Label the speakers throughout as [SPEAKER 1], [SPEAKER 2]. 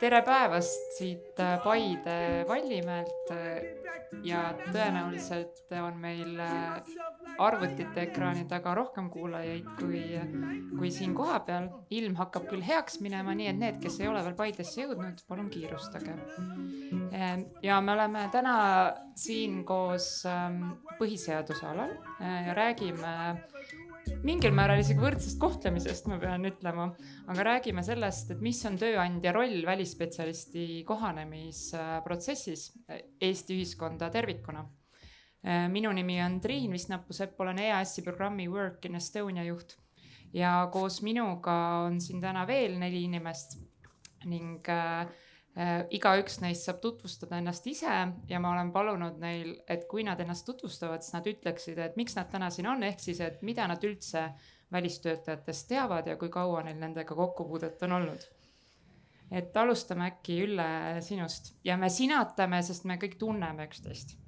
[SPEAKER 1] Tere päevast siit Paide Vallimäelt ja tõenäoliselt on meil arvutite ekraani taga rohkem kuulajaid kui siin kohapeal. Ilm hakkab küll heaks minema, nii et need, kes ei ole veel Paidesse jõudnud, palun kiirustage. Ja me oleme täna siin koos põhiseaduse alal ja räägime mingil määral isegi võrdsest kohtlemisest, ma pean ütlema, aga räägime sellest, et mis on tööandja roll välisspetsialisti kohanemisprotsessis Eesti ühiskonda tervikuna. Minu nimi on Triin Visnapuu-Sepp, olen EAS-i programmi Work in Estonia juht ja koos minuga on siin täna veel 4 inimest ning igaüks neist saab tutvustada ennast ise ja ma olen palunud neil, et kui nad ennast tutvustavad, siis nad ütleksid, et miks nad täna siin on, ehk siis, et mida nad üldse välistöötajatest teavad ja kui kaua neil nendega kokkupuudet on olnud. Et alustame äkki Ülle sinust ja me sinatame, sest me kõik tunneme üksteist.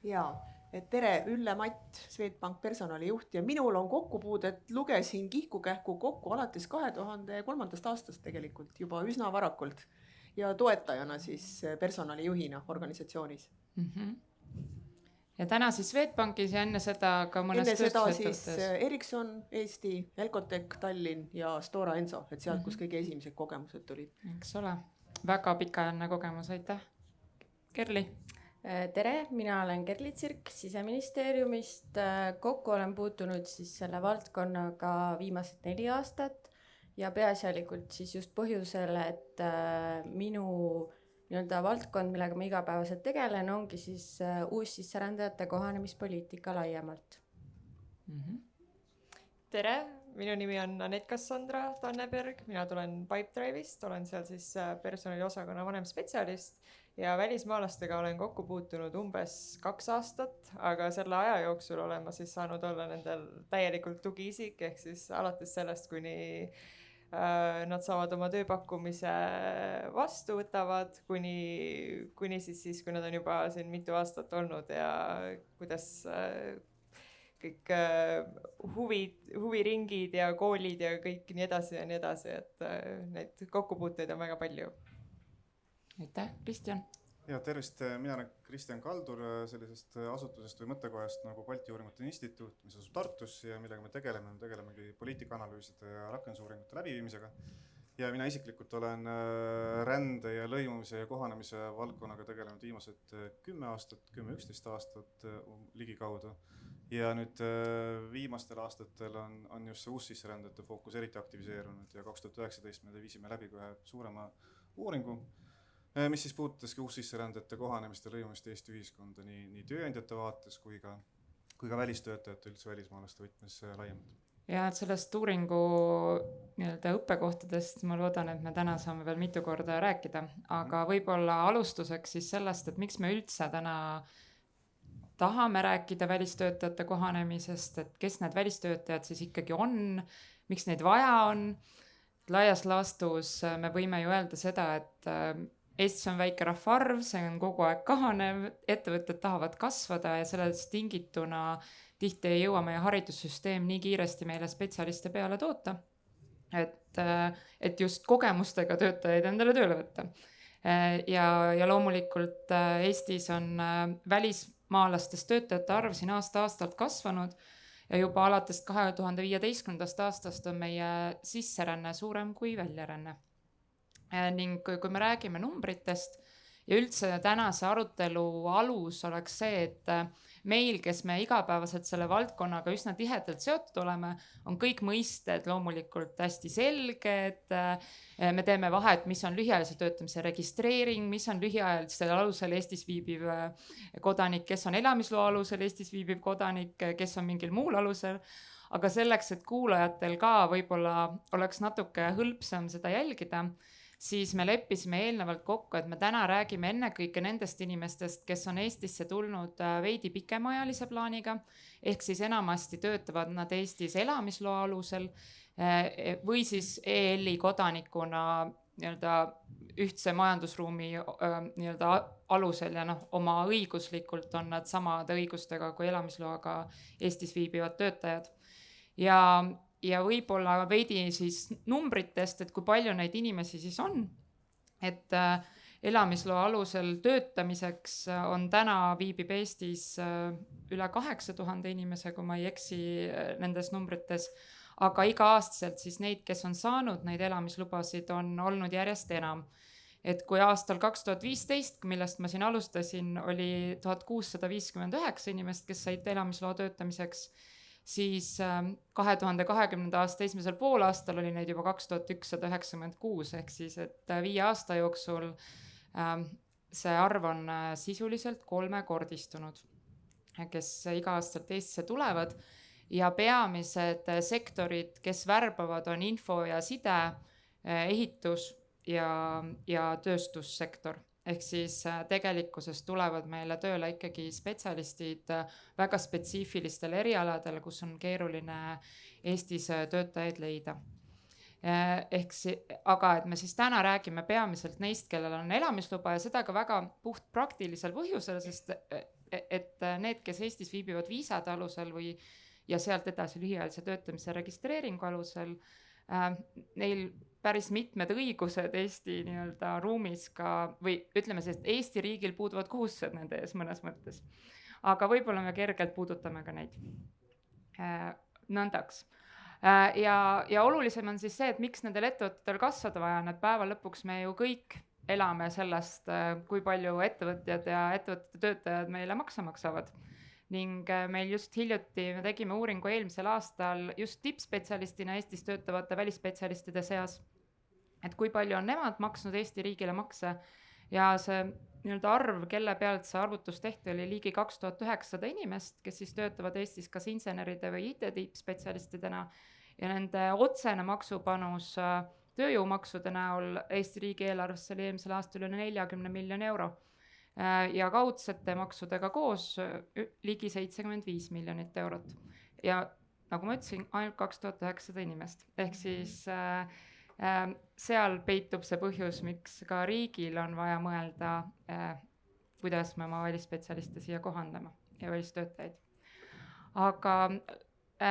[SPEAKER 2] Jaa, et tere, Ülle Matt, Swedbank personalijuht ja minul on kokkupuudet, lugesin kihku-kähku kokku alates 2003. aastast tegelikult juba üsna varakult ja toetajana siis personalijuhina organisatsioonis.
[SPEAKER 1] Ja täna siis Swedbankis ja enne seda ka mõnes
[SPEAKER 2] tööstusettevõttes. Enne seda siis Ericsson, Eesti, Elcotech, Tallinn ja Stora Enso, et sealt, kus kõige esimesed kogemused tulid.
[SPEAKER 1] Eks ole, väga pikaajaline kogemus, aitäh. Kerli?
[SPEAKER 3] Tere, mina olen Kerli Tsirk Siseministeeriumist. Kokku olen puutunud siis selle valdkonnaga viimased 4 aastat ja peaasjalikult siis just põhjusel, et minu nii-öelda valdkond, millega ma igapäevaselt tegelen, ongi siis uussisserändajate kohanemispoliitika laiemalt.
[SPEAKER 4] Tere, minu nimi on Anett Cassandra Tanneberg, mina tulen Pipedrive'ist, olen seal siis personaliosakonna vanem spetsialist ja välismaalastega olen kokku puutunud umbes 2 aastat, aga selle aja jooksul olen ma siis saanud olla nendel täielikult tugiisik, ehk siis alates sellest, kuni nad saavad oma tööpakkumise vastu võtavad, kuni siis, kui nad on juba siin mitu aastat olnud ja kuidas kõik huviringid ja koolid ja kõik nii edasi, et neid kokkupuuteid on väga palju.
[SPEAKER 1] Aitäh, Kristjan.
[SPEAKER 5] Ja tervist, mina olen Kristjan Kaldur sellisest asutusest või mõttekohast nagu Balti Uuringute Instituut, mis asub Tartus ja millega me tegelemegi poliitikaanalüüside ja rakendusuuringute läbiviimisega. Ja mina isiklikult olen rände ja lõimumise ja kohanemise valdkonnaga tegelenud viimased 10 aastat, 10-11 aastat ligikaudu. Ja nüüd viimastel aastatel on just see uussisserändajate fookus eriti aktiviseerunud ja 2019 me viisime läbi ühe suurema uuringu, mis siis puudutaski uussisserändajate kohanemist ja lõimumist Eesti ühiskonda nii tööandjate vaates kui ka välistöötajate üldse välismaalaste võtmes laiemalt.
[SPEAKER 1] Ja et sellest uuringu nii-öelda õppekohtadest ma loodan, et me täna saame veel mitu korda rääkida, aga võib-olla alustuseks siis sellest, et miks me üldse täna tahame rääkida välistöötajate kohanemisest, et kes need välistöötajad siis ikkagi on, miks neid vaja on. Laias laastus me võime ju öelda seda, et Eestis on väike rahvaarv, see on kogu aeg kahanev, ettevõtted tahavad kasvada ja sellest tingituna tihti ei jõua meie haridussüsteem nii kiiresti meile spetsialiste peale toota, et just kogemustega töötajaid endale tööle võtta. Ja loomulikult Eestis on välismaalastest töötajate arv siin aasta-aastalt kasvanud ja juba alates 2015. aastast on meie sisseränne suurem kui väljaränne. Ning kui me räägime numbritest ja üldse tänase arutelu alus oleks see, et meil, kes me igapäevaselt selle valdkonnaga üsna tihedalt seotud oleme, on kõik mõisted loomulikult hästi selged. Me teeme vahet, mis on lühiajalise töötamise registreering, mis on lühiajalisel alusel Eestis viibiv kodanik, kes on elamisloa alusel Eestis viibiv kodanik, kes on mingil muul alusel. Aga selleks, et kuulajatel ka võib-olla oleks natuke hõlpsam seda jälgida, siis me leppisime eelnevalt kokku, et me täna räägime ennekõike nendest inimestest, kes on Eestisse tulnud veidi pikemaajalise plaaniga, ehk siis enamasti töötavad nad Eestis elamisloa alusel või siis EL-i kodanikuna nii-öelda ühtse majandusruumi nii-öelda alusel ja oma õiguslikult on nad samade õigustega kui elamisloaga Eestis viibivad töötajad. Ja võib-olla veidi siis numbritest, et kui palju neid inimesi siis on. et elamisloa alusel töötamiseks viibib Eestis üle 8000 inimese, kui ma ei eksi nendes numbrites, aga iga-aastaselt siis neid, kes on saanud neid elamislubasid, on olnud järjest enam. Et kui aastal 2015, millest ma siin alustasin, oli 1659 inimest, kes said elamisloa töötamiseks, siis 2020. aasta esimesel poolaastal oli neid juba 2196, ehk siis, et 5 aasta jooksul see arv on sisuliselt 3-kordistunud, kes iga-aastalt Eestisse tulevad, ja peamised sektorid, kes värbavad, on info ja side, ehitus ja tööstussektor. Ehk siis tegelikkuses tulevad meile tööle ikkagi spetsialistid väga spetsiifilistel erialadel, kus on keeruline Eestis töötajaid leida. Aga et me siis täna räägime peamiselt neist, kellel on elamisluba, ja seda ka väga puht praktilisel põhjusel, sest et need, kes Eestis viibivad viisade alusel ja sealt edasi lühiajalise töötamise registreeringu alusel, neil päris mitmed õigused Eesti nii-öelda ruumis ka, või ütleme siis, et Eesti riigil puuduvad kohustused nende ees mõnes mõttes. Aga võib-olla me kergelt puudutame ka neid. Nõndaks. Ja olulisem on siis see, et miks nendel ettevõtetel kasvada vaja, et päeva lõpuks me ju kõik elame sellest, kui palju ettevõtjad ja ettevõtete töötajad meile maksa maksavad. Ning meil just hiljuti me tegime uuringu eelmisel aastal just tippspetsialistina Eestis töötavate välisspetsialistide seas, et kui palju on nemad maksnud Eesti riigile makse, ja see nii-öelda arv, kelle pealt see arvutus tehti, oli ligi 2900 inimest, kes siis töötavad Eestis kas inseneride või IT-tippspetsialistidena, ja nende otsene maksupanus tööjõumaksude näol Eesti riigi eelarvesse oli eelmisel aastal üle 40 miljoni euro. Ja kaudsete maksudega koos ligi 75 miljonit eurot. Ja nagu ma ütlesin, ainult 2900 inimest. Ehk siis seal peitub see põhjus, miks ka riigil on vaja mõelda, kuidas me oma välisspetsialiste siia kohandame ja välistöötajaid. Aga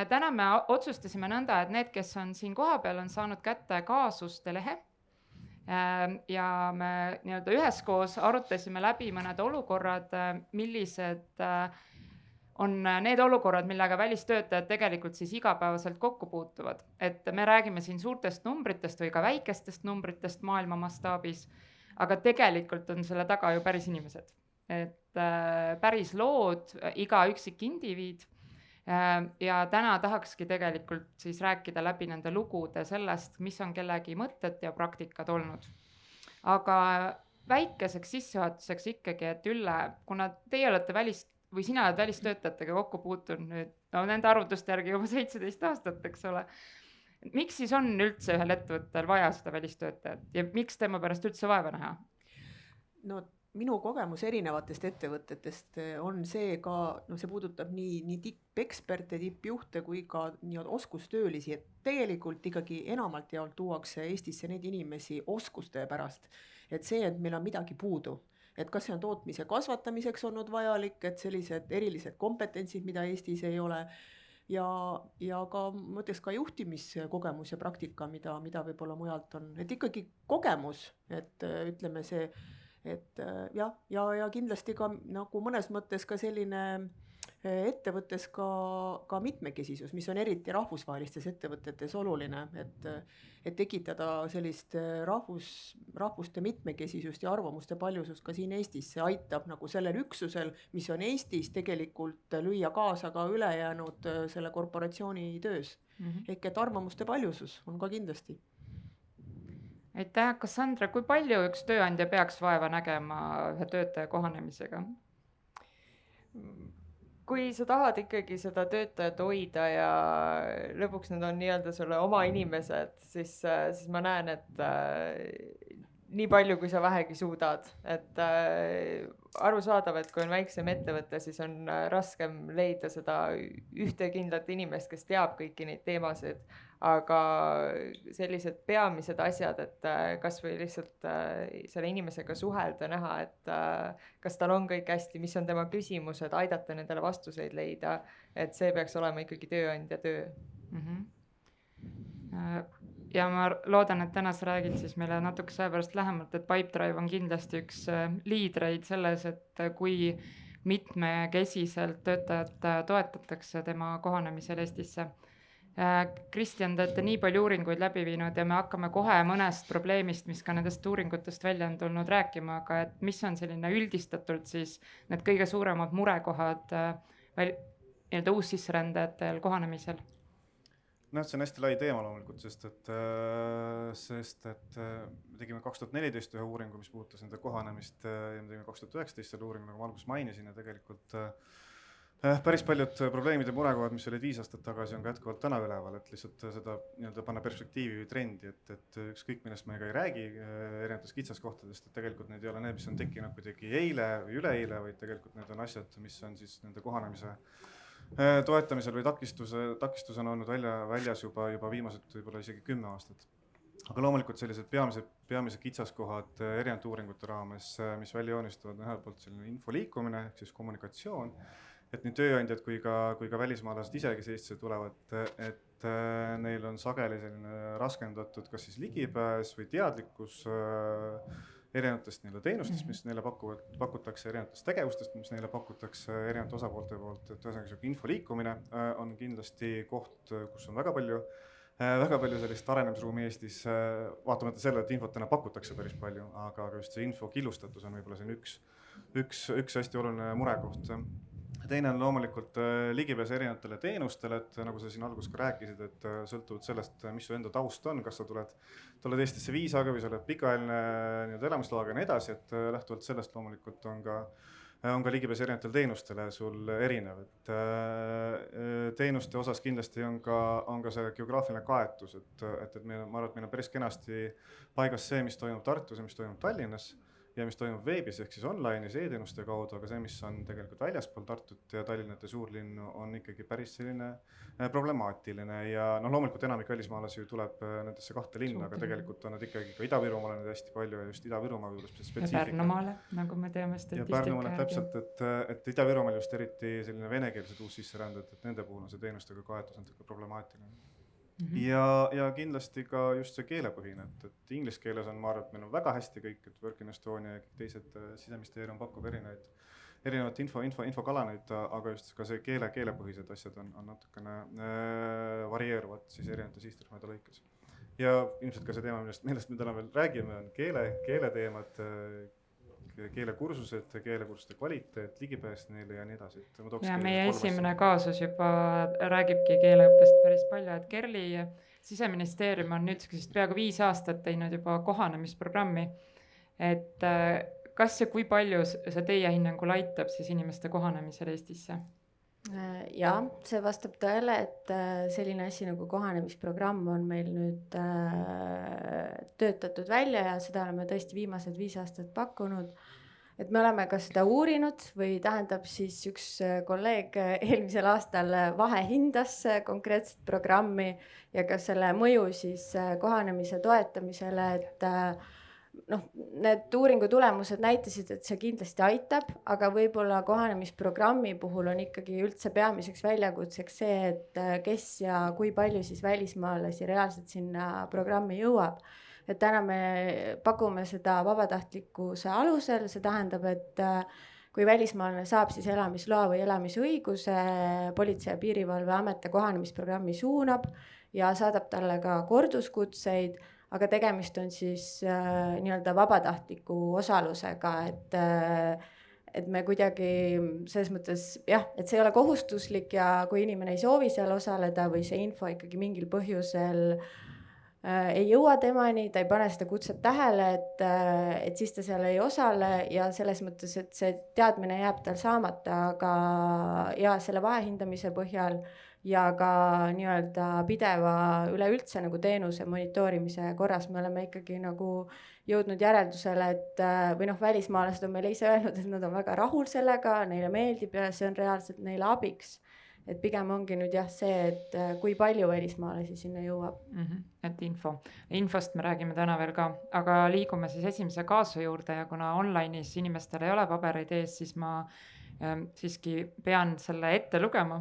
[SPEAKER 1] täna me otsustasime nõnda, et need, kes on siin kohapeal, on saanud kätte kaasuste lehe, ja me nii-öelda üheskoos arutasime läbi mõned olukorrad, millised on need olukorrad, millega välistöötajad tegelikult siis igapäevaselt kokku puutuvad. Et me räägime siin suurtest numbritest või ka väikestest numbritest maailma mastaabis, aga tegelikult on selle taga ju päris inimesed. Et päris lood, iga üksik indiviid. Ja täna tahakski tegelikult siis rääkida läbi nende lugude sellest, mis on kellegi mõtted ja praktikad olnud. Aga väikeseks sissejuhatuseks ikkagi, et Ülle, kuna teie olete või sina oled välistöötajatega kokku puutunud nüüd, nende arvutuste järgi juba 17 aastat, eks ole. Miks siis on üldse ühel ettevõttel vaja seda välistöötajat ja miks tema pärast üldse vaeva näha?
[SPEAKER 2] No minu kogemus erinevatest ettevõtetest on see ka, see puudutab nii tippeksperte, tippjuhte kui ka oskustöölisi, et tegelikult ikkagi enamalt jaolt tuuakse Eestisse neid inimesi oskuste pärast. Et see, et meil on midagi puudu, et kas see on tootmise kasvatamiseks olnud vajalik, et sellised erilised kompetentsid, mida Eestis ei ole, ja ka mõttes ka juhtimiskogemus ja praktika, mida võib-olla mujalt on, et ikkagi kogemus, et ütleme see, et ja kindlasti ka nagu mõnes mõttes ka selline ettevõttes ka mitmekesisus, mis on eriti rahvusvahelistes ettevõtetes oluline, et tekitada sellist rahvuste mitmekesisust ja arvamuste paljusust ka siin Eestis. See aitab nagu sellel üksusel, mis on Eestis, tegelikult lüüa kaasa ka ülejäänud selle korporatsiooni töös. Ehk et arvamuste paljusus on ka kindlasti.
[SPEAKER 1] Aitäh, Cassandra, kui palju üks tööandja peaks vaeva nägema ühe töötaja kohanemisega?
[SPEAKER 4] Kui sa tahad ikkagi seda töötajat hoida ja lõpuks need on nii-öelda sulle oma inimesed, siis ma näen, et nii palju, kui sa vähegi suudad. Et arusaadav, et kui on väiksem ettevõte, siis on raskem leida seda ühte kindlat inimest, kes teab kõiki neid teemasid. Aga sellised peamised asjad, et kas või lihtsalt selle inimesega suhelda, näha, et kas tal on kõik hästi, mis on tema küsimused, aidata nendele vastuseid leida, et see peaks olema ikkagi tööandja töö.
[SPEAKER 1] ja ma loodan, et täna sa räägid siis meile natuke selle pärast lähemalt, et Pipedrive on kindlasti üks liidreid selles, et kui mitmekesiselt töötajat toetatakse tema kohanemisel Eestisse. Kristjan, te olete nii palju uuringuid läbi viinud ja me hakkame kohe mõnest probleemist, mis ka nendest uuringutest välja on tulnud rääkima, aga et mis on selline üldistatult siis need kõige suuremad murekohad nii-öelda uussisserändajatel kohanemisel?
[SPEAKER 5] No, see on hästi lai teema loomulikult, sest et me tegime 2014 ühe uuringu, mis puudutas nende kohanemist ja me tegime 2019 selle uuringu, nagu ma alguses mainisin, ja tegelikult päris paljud probleemid ja murekohad, mis olid 5 aastat tagasi, on ka jätkuvalt täna üleval, et lihtsalt seda nii-öelda panna perspektiivi või trendi, et ükskõik millest me ka ei räägi erinevatest kitsaskohtadest, et tegelikult need ei ole need, mis on tekkinud kuidagi eile või üleeile, vaid tegelikult need on asjad, mis on siis nende kohanemise toetamisel või takistus on olnud väljas juba viimased võib-olla isegi 10 aastat. Aga loomulikult sellised peamised kitsaskohad erinevate uuringute raames, mis välja joonistuvad, on ühelt poolt selline info liikumine ehk siis kommunikatsioon, et nii tööandjad kui ka välismaalased ise, kes Eestisse tulevad, et neil on sageli selline raskendatud kas siis ligipääs või teadlikkus erinevatest teenustest, mis neile pakutakse, erinevatest tegevustest, mis neile pakutakse erinevate osapoolte poolt, et ühesõnaga info liikumine on kindlasti koht, kus on väga palju sellist arenemisruumi Eestis, vaatamata selle, et infot täna pakutakse päris palju, aga just see info killustatus on võib-olla siin üks hästi oluline murekoht. Teine on loomulikult ligipääs erinevatele teenustele, et nagu sa siin alguses ka rääkisid, et sõltuvalt sellest, mis su enda taust on, kas sa tuled Eestisse viisaga või sa oled pikaajaline elamisloaga ja nii edasi, et lähtuvalt sellest loomulikult on ka ligipääs erinevatele teenustele sul erinev, et teenuste osas kindlasti on ka see geograafiline kaetus, et ma arvan, et meil on päris kenasti paigas see, mis toimub Tartus ja mis toimub Tallinnas ja mis toimub veebis ehk siis online'is e-teenuste kaudu, aga see, mis on tegelikult väljaspool Tartut ja Tallinnat ja suurlinnu, on ikkagi päris selline problemaatiline ja loomulikult enamik välismaalasi ju tuleb nendesse 2 linna, aga tegelikult on nad ikkagi ka Ida-Virumaale nüüd hästi palju ja just Ida-Virumaa võib-olla spetsiifika.
[SPEAKER 1] Ja Pärnumaale, nagu me teame statistika.
[SPEAKER 5] Ja Pärnumaale täpselt, et Ida-Virumaal just eriti selline venekeelsed uussisserändajad, et nende puhul on see teenustega kaetus on problemaatiline. Ja kindlasti ka just see keelepõhine, et inglise keeles on, ma arvan, et meil on väga hästi kõik, et Work in Estonia ja kõik teised Siseministeerium pakub erinevat infokalaneid, aga just ka see keelepõhised asjad on natukene varieeruvad siis erinevate sihtrühmade lõikes. Ja ilmselt ka see teema, millest me täna veel räägime, on keeleteemad, keelekursused, keelekursuste kvaliteet, ligipääs neile ja nii edasi.
[SPEAKER 1] Ja meie esimene kaasus juba räägibki keeleõppest päris palju, et Kerli Siseministeerium on nüüdseks peaaegu 5 aastat teinud juba kohanemisprogrammi, et kas ja kui palju see teie hinnangul aitab siis inimeste kohanemisel Eestisse?
[SPEAKER 3] Ja see vastab tõele, et selline asi nagu kohanemisprogramm on meil nüüd töötatud välja ja seda oleme tõesti viimased 5 aastat pakkunud. Et me oleme ka seda uurinud või tähendab siis üks kolleeg eelmisel aastal vahehindas konkreetset programmi ja ka selle mõju siis kohanemise toetamisele, et need uuringu tulemused näitasid, et see kindlasti aitab, aga võib-olla kohanemisprogrammi puhul on ikkagi üldse peamiseks väljakutseks see, et kes ja kui palju siis välismaalasi reaalselt sinna programmi jõuab. Et täna me pakume seda vabatahtlikkuse alusel, see tähendab, et kui välismaalane saab siis elamisloa või elamisõiguse, Politsei- ja Piirivalveamet kohanemisprogrammi suunab ja saadab talle ka korduskutseid, aga tegemist on siis nii-öelda vabatahtliku osalusega, et me kuidagi selles mõttes, et see ei ole kohustuslik ja kui inimene ei soovi seal osaleda või see info ikkagi mingil põhjusel ei jõua temani, ta ei pane seda kutset tähele, et siis ta seal ei osale ja selles mõttes, et see teadmine jääb tal saamata, aga ja selle vahehindamise põhjal ja ka nii-öelda pideva üleüldse nagu teenuse monitoorimise korras me oleme ikkagi nagu jõudnud järeldusele, et või välismaalased on meile ise öelnud, et nad on väga rahul sellega, neile meeldib ja see on reaalselt neile abiks. Et pigem ongi nüüd see, et kui palju välismaalasi sinna jõuab.
[SPEAKER 1] Et infost me räägime täna veel ka, aga liigume siis esimese kaasuse juurde ja kuna online'is inimestel ei ole pabereid ees, siis ma siiski pean selle ette lugema.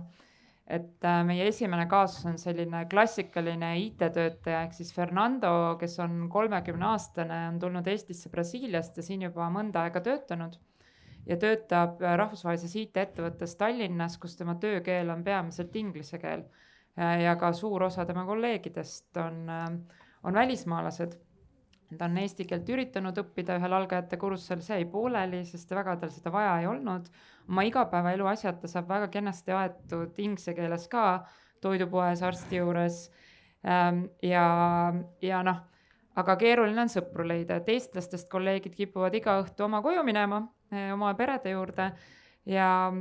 [SPEAKER 1] et meie esimene kaasus on selline klassikaline IT-töötaja ehk siis Fernando, kes on 30-aastane, on tulnud Eestisse Brasiiliast ja siin juba mõnda aega töötanud ja töötab rahvusvahelises IT-ettevõttes Tallinnas, kus tema töökeel on peamiselt inglise keel ja ka suur osa tema kolleegidest on välismaalased. Ta on eesti keelt üritanud õppida ühel algajate kursusel, see jäi pooleli, sest väga tal seda vaja ei olnud. Oma igapäevaelu asjad ta saab väga kenasti aetud inglise keeles ka toidupoes arsti juures ja noh, aga keeruline on sõpru leida, et eestlastest kolleegid kipuvad iga õhtu oma koju minema, oma perede juurde ja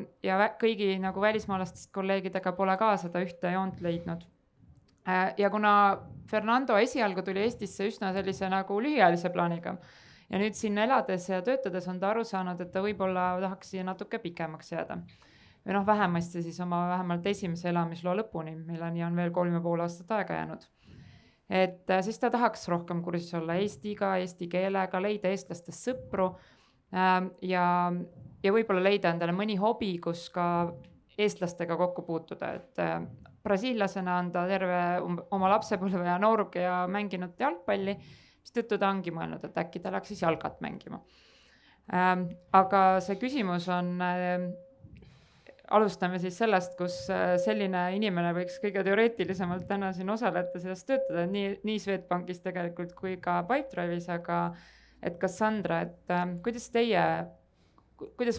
[SPEAKER 1] kõigi nagu välismaalastest kolleegidega pole ka seda ühte joont leidnud. Ja kuna Fernando esialgu tuli Eestisse üsna sellise nagu lühiajalise plaaniga ja nüüd siin elades ja töötades on ta aru saanud, et ta võib-olla tahaks siia natuke pikemaks jääda. Või vähemasti siis oma vähemalt esimese elamisloa lõpuni, milleni on veel 3,5 aastat aega jäänud. Et siis ta tahaks rohkem kursis olla Eestiga, eesti keelega, leida eestlastest sõpru ja võib-olla leida endale mõni hobi, kus ka eestlastega kokku puutuda, et brasiillasena on ta terve oma lapsepõlve ja noorug ja mänginud jalgpalli, mistõttu ta ongi mõelnud, et äkki ta läks siis jalgat mängima. Aga see küsimus on, alustame siis sellest, kus selline inimene võiks kõige teoreetilisemalt täna siin osaleda, sellest töötada, nii Swedbankis tegelikult kui ka Pipedrive'is, aga et kas Sandra, et kuidas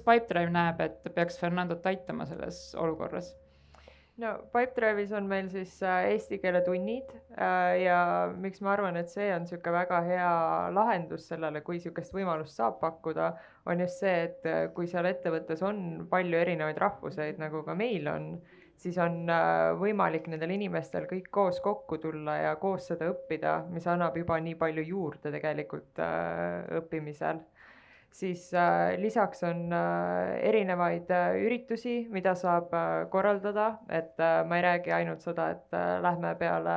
[SPEAKER 1] Pipedrive näeb, et peaks Fernandot aitama selles olukorras?
[SPEAKER 4] No Pipedrive'is on meil siis eesti keele tunnid ja miks ma arvan, et see on niisugune väga hea lahendus sellele, kui niisugust võimalust saab pakkuda, on just see, et kui seal ettevõttes on palju erinevaid rahvuseid, nagu ka meil on, siis on võimalik nendel inimestel kõik koos kokku tulla ja koos seda õppida, mis annab juba nii palju juurde tegelikult õppimisel. Siis lisaks on erinevaid üritusi, mida saab korraldada, et ma ei räägi ainult seda, et lähme peale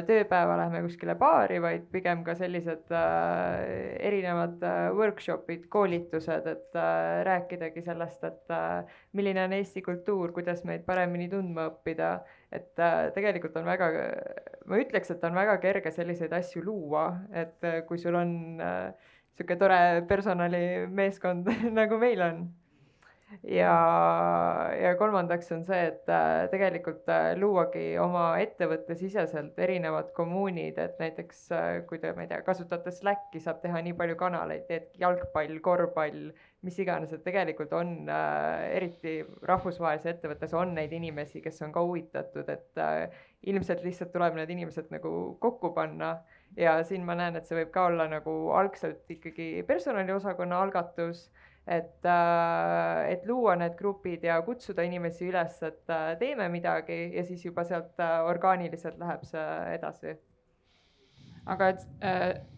[SPEAKER 4] tööpäeva lähme kuskile baari, vaid pigem ka sellised erinevad workshopid, koolitused, et rääkidagi sellest, et milline on Eesti kultuur, kuidas meid paremini tundma õppida, et tegelikult on ma ütleks, et on väga kerge selliseid asju luua, et kui sul on niisugune tore personalimeeskond nagu meil on. Ja kolmandaks on see, et tegelikult luuagi oma ettevõtte siseselt erinevad kommuunid, et näiteks kui te, ma ei tea, kasutate Slacki, saab teha nii palju kanaleid, et jalgpall, korvpall, mis iganes, et tegelikult on eriti rahvusvahelises ettevõttes on neid inimesi, kes on ka huvitatud, et ilmselt lihtsalt tuleb need inimesed nagu kokku panna. Ja siin ma näen, et see võib ka olla nagu algselt ikkagi personaliosakonna algatus, et luua need grupid ja kutsuda inimesi üles, et teeme midagi ja siis juba sealt orgaaniliselt läheb see edasi.
[SPEAKER 1] Aga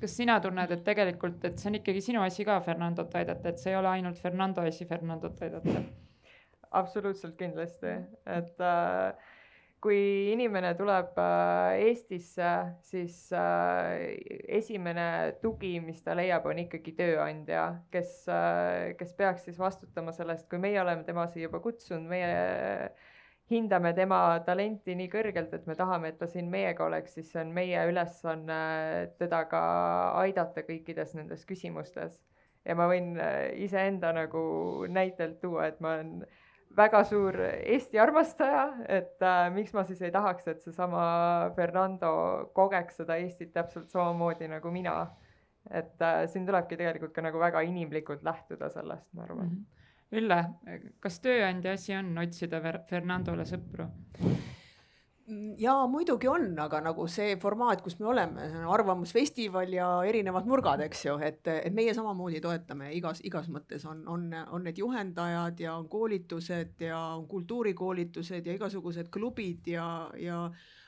[SPEAKER 1] kas sina tunned, et tegelikult, et see on ikkagi sinu asi ka Fernandot aidata, et see ei ole ainult Fernando asi Fernandot aidata?
[SPEAKER 4] Absoluutselt kindlasti, et kui inimene tuleb Eestisse, siis esimene tugi, mis ta leiab, on ikkagi tööandja, kes peaks siis vastutama sellest, kui meie oleme tema siia juba kutsunud, meie hindame tema talenti nii kõrgelt, et me tahame, et ta siin meiega oleks, siis see on meie ülesanne teda ka aidata kõikides nendes küsimustes. Ja ma võin iseenda nagu näitelt tuua, et ma olen väga suur Eesti armastaja, et miks ma siis ei tahaks, et seesama Fernando kogeks seda Eestit täpselt samamoodi nagu mina. Et siin tulebki tegelikult ka nagu väga inimlikult lähtuda sellest, ma arvan.
[SPEAKER 1] Ülle, kas tööandja asi on otsida Fernandole sõpru?
[SPEAKER 2] Jaa, muidugi on, aga nagu see formaat, kus me oleme, arvamusfestival ja erinevad nurgad, eks ju, et meie samamoodi toetame igas mõttes on need juhendajad ja on koolitused ja on kultuurikoolitused ja igasugused klubid ja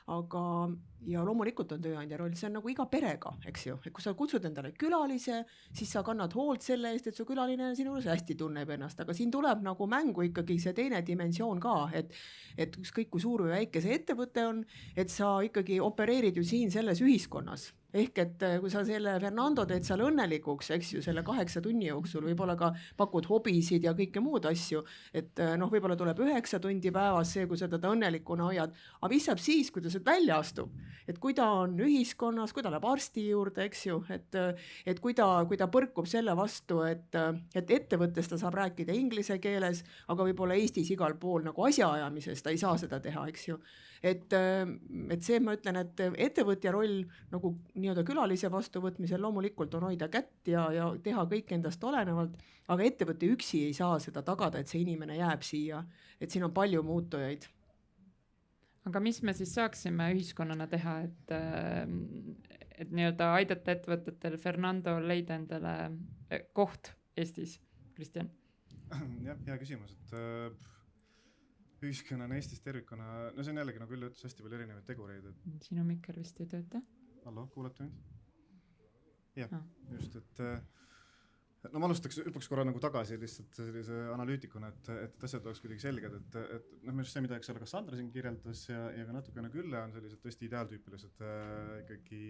[SPEAKER 2] loomulikult on tööandja roll, see on nagu iga perega, eks ju, et kui sa kutsud endale külalise, siis sa kannad hoolt selle eest, et su külaline sinu juures hästi tunneb ennast, aga siin tuleb nagu mängu ikkagi see teine dimensioon ka, et ükskõik kui suur või väike see ettevõte on, et sa ikkagi opereerid ju siin selles ühiskonnas ehk et kui sa selle Fernando teed seal õnnelikuks, eks ju, selle 8 tunni jooksul, võib-olla ka pakud hobisid ja kõike muud asju, et noh, võib-olla tuleb 9 tundi päevas see, kui sa teda õnnelikuna hoiad, aga mis saab siis, kui ta sealt välja astub, et kui ta on ühiskonnas, kui ta läheb arsti juurde, eks ju, et kui ta põrkub selle vastu, et ettevõttes ta saab rääkida inglise keeles, aga võib-olla Eestis igal pool nagu asjaajamises ta ei saa seda teha, eks ju. Et see, ma ütlen, et ettevõtja roll nagu nii-öelda külalise vastuvõtmisel loomulikult on hoida kätt ja teha kõik endast olenevalt, aga ettevõte üksi ei saa seda tagada, et see inimene jääb siia, et siin on palju muutujaid.
[SPEAKER 1] aga mis me siis saaksime ühiskonnana teha, et nii-öelda aidata ettevõtetel Fernando leida endale koht Eestis, Kristjan?
[SPEAKER 5] Jah, hea küsimus, et ühiskonnana Eestis tervikuna, no see on jällegi nagu Ülle ütles, hästi palju erinevaid tegureid, et
[SPEAKER 1] Sinu mikker vist ei tööta?
[SPEAKER 5] hallo, kuulete mind? Jah, just, et no ma hüppaks korra nagu tagasi lihtsalt sellise analüütikuna, et asjad oleks kuidagi selged, et noh, minu arust see, mida Kassandra siin kirjeldas ja ka natukene Ülle on sellised tõesti ideaaltüüpilised ikkagi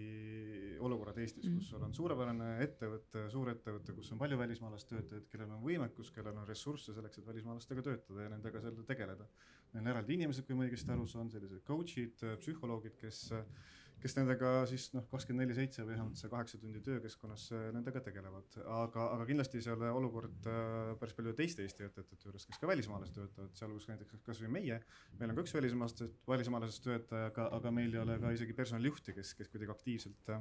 [SPEAKER 5] olukorrad Eestis, kus sul on suurepärane ettevõte, suur ettevõte, kus on palju välismaalast töötajaid, kellel on võimekus, kellel on ressursse selleks, et välismaalastega töötada ja nendega seal tegeleda. Meil on eraldi inimesed, kui ma õigesti aru saan, sellised coach'id, psühholoogid, kes nendega siis 24/7 või vähemalt see 8 tundi töökeskkonnas nendega tegelevad. Aga kindlasti seal olukord päris palju teiste Eesti ettevõtete juures, kes ka välismaalased töötavad, sealhulgas näiteks kas või meil on ka üks välismaalasest töötaja, aga meil ei ole ka isegi personalijuhti, kes kuidagi aktiivselt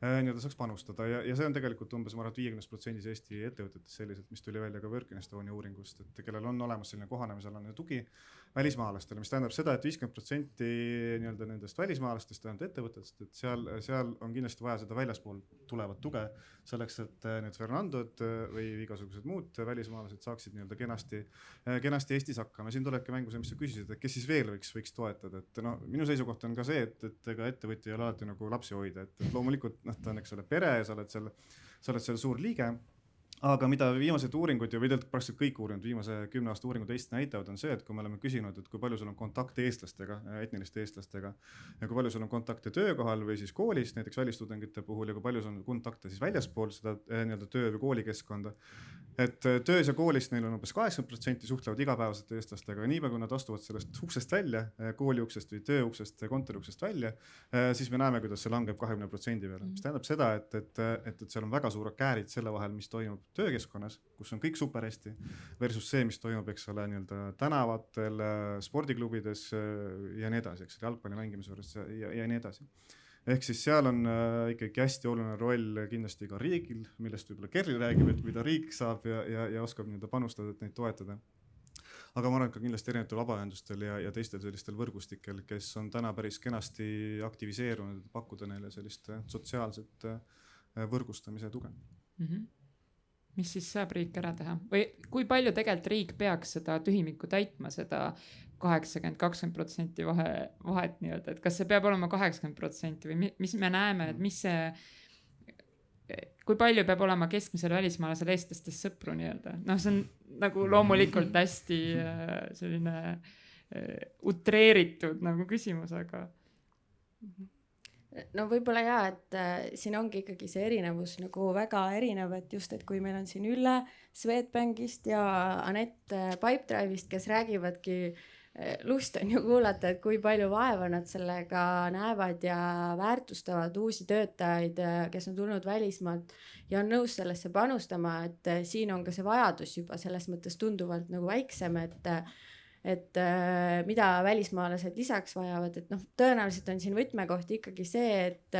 [SPEAKER 5] nii-öelda saaks panustada ja see on tegelikult umbes, ma arvan, 50% Eesti ettevõtetest sellised, mis tuli välja ka Work in Estonia uuringust, et kellel on olemas selline kohanemisalane tugi välismaalastele, mis tähendab seda, et 50% nii-öelda nendest välismaalastest tähendab ettevõtetest, et seal on kindlasti vaja seda väljaspool tulevat tuge selleks, et need Fernandod või igasugused muud välismaalased saaksid nii-öelda kenasti Eestis hakkama. Siin tulebki mängu see, mis sa küsisid, et kes siis veel võiks toetada, et no minu seisukoht on ka see, et ega ettevõtja ei ole alati nagu lapsi hoida, et loomulikult ta on, eks ole, pere ja sa oled seal suur liige. Aga mida viimased uuringud ja tegelikult praktiliselt kõik uuringud, viimase 10 aasta uuringud Eestis näitavad, on see, et kui me oleme küsinud, et kui palju sul on kontakte eestlastega, etniliste eestlastega ja kui palju sul on kontakte töökohal või siis koolis, näiteks välistudengite puhul ja kui palju sul on kontakte siis väljaspool seda nii-öelda töö- või koolikeskkonda, et töös ja koolis neil on umbes 80% suhtlevad igapäevaselt eestlastega ja niipea, kui nad astuvad sellest uksest välja, kooli uksest või töö uksest, kontori uksest välja, siis me näeme, kuidas see langeb 20% peale, mis tähendab seda, et seal on väga suured käärid selle vahel, mis toimub töökeskkonnas, kus on kõik super hästi, versus see, mis toimub, eks ole, nii-öelda tänavatel, spordiklubides ja nii edasi, eks ole, jalgpalli mängimise juures ja nii edasi. Ehk siis seal on ikkagi hästi oluline roll kindlasti ka riigil, millest võib-olla Kerli räägib, et mida riik saab ja oskab nii-öelda panustada, et neid toetada. Aga ma arvan ka kindlasti erinevatel vabaühendustel ja teistel sellistel võrgustikel, kes on täna päris kenasti aktiviseerunud, pakkuda neile sellist sotsiaalset võrgustamise tuge.
[SPEAKER 1] Mis siis saab riik ära teha? Või kui palju tegelikult riik peaks seda tühimikku täitma, seda 80-20% vahet nii-öelda, et kas see peab olema 80% või mis me näeme, et kui palju peab olema keskmisel välismaalasel eestlastest sõpru nii-öelda? See on nagu loomulikult hästi selline utreeritud nagu küsimus, aga
[SPEAKER 3] no võib-olla jaa, et siin ongi ikkagi see erinevus nagu väga erinev, et just, et kui meil on siin Ülle Swedbankist ja Anett Pipedrive'ist, kes räägivadki, lust on ju kuulata, et kui palju vaeva nad sellega näevad ja väärtustavad uusi töötajaid, kes on tulnud välismaalt ja on nõus sellesse panustama, et siin on ka see vajadus juba selles mõttes tunduvalt nagu väiksem, et mida välismaalased lisaks vajavad, et tõenäoliselt on siin võtmekoht ikkagi see, et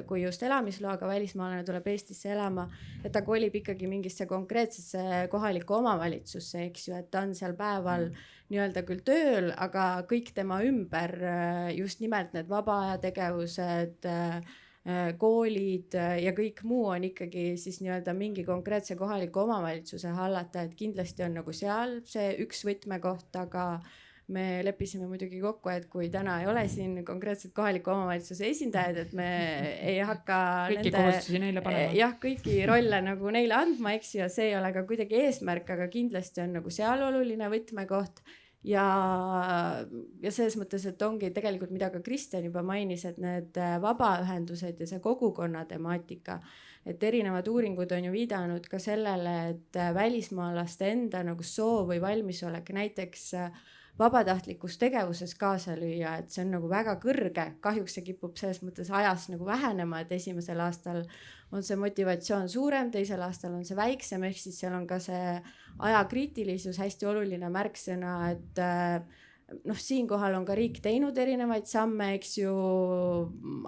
[SPEAKER 3] kui just elamisloaga välismaalane tuleb Eestisse elama, et ta kolib ikkagi mingisse konkreetsesse kohalikku omavalitsusse, eks ju, et ta on seal päeval nii-öelda küll tööl, aga kõik tema ümber, just nimelt need vabaajategevused, koolid ja kõik muu on ikkagi siis nii-öelda mingi konkreetse kohaliku omavalitsuse hallata, et kindlasti on nagu seal see üks võtmekoht, aga me leppisime muidugi kokku, et kui täna ei ole siin konkreetselt kohaliku omavalitsuse esindajad, et me ei hakka
[SPEAKER 1] kõiki kohustusi neile panema.
[SPEAKER 3] Kõiki rolle nagu neile andma, eks ju, ja see ei ole ka kuidagi eesmärk, aga kindlasti on nagu seal oluline võtmekoht ja selles mõttes, et ongi tegelikult, mida ka Kristjan juba mainis, et need vabaühendused ja see kogukonna temaatika, et erinevad uuringud on ju viidanud ka sellele, et välismaalaste enda nagu soov või valmisolek näiteks vabatahtlikus tegevuses kaasa lüüa, et see on nagu väga kõrge, kahjuks see kipub selles mõttes ajas nagu vähenema, et esimesel aastal on see motivatsioon suurem, teisel aastal on see väiksem, ehk siis seal on ka see ajakriitilisus hästi oluline märksõna, et siinkohal on ka riik teinud erinevaid samme, eks ju,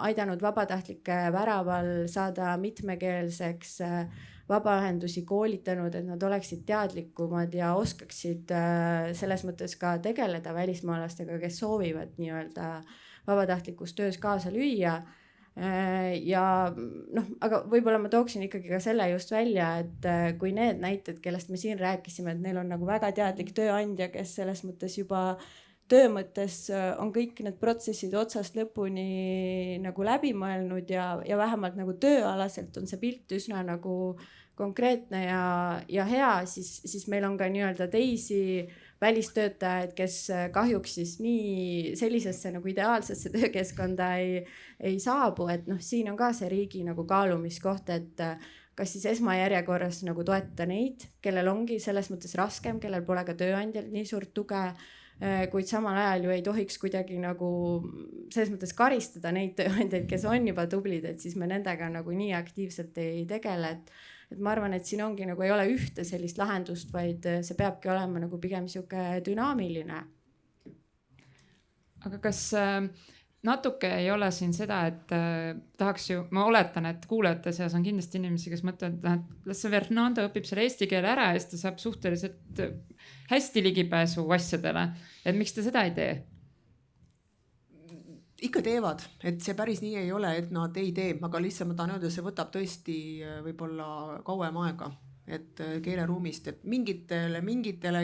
[SPEAKER 3] aidanud vabatahtlike väraval saada mitmekeelseks, vabaühendusi koolitanud, et nad oleksid teadlikumad ja oskaksid selles mõttes ka tegeleda välismaalastega, kes soovivad nii-öelda vabatahtlikus töös kaasa lüüa. Ja aga võib-olla ma tooksin ikkagi ka selle just välja, et kui need näited, kellest me siin rääkisime, et neil on nagu väga teadlik tööandja, kes selles mõttes juba töö mõttes on kõik need protsessid otsast lõpuni nagu läbi mõelnud ja vähemalt nagu tööalaselt on see pilt üsna nagu konkreetne ja hea, siis meil on ka nii-öelda teisi välistöötajaid, kes kahjuks siis nii sellisesse nagu ideaalsesse töökeskkonda ei saabu, et siin on ka see riigi nagu kaalumiskoht, et kas siis esmajärjekorras nagu toeta neid, kellel ongi selles mõttes raskem, kellel pole ka tööandjal nii suurt tuge, kuid samal ajal ju ei tohiks kuidagi nagu selles mõttes karistada neid tööandjaid, kes on juba tublid, et siis me nendega nagu nii aktiivselt ei tegele, et ma arvan, et siin ongi nagu ei ole ühte sellist lahendust, vaid see peabki olema nagu pigem sihuke dünaamiline.
[SPEAKER 1] Aga kas natuke ei ole siin seda, et tahaks ju, ma oletan, et kuulajate seas on kindlasti inimesi, kes mõtlevad, et las see Fernando õpib selle eesti keele ära ja siis ta saab suhteliselt hästi ligipääsu asjadele. Et miks te seda ei tee?
[SPEAKER 2] Ikka teevad, et see päris nii ei ole, et nad ei tee, aga lihtsalt ma tahan öelda, see võtab tõesti võib-olla kauem aega, et keeleruumist, et mingitele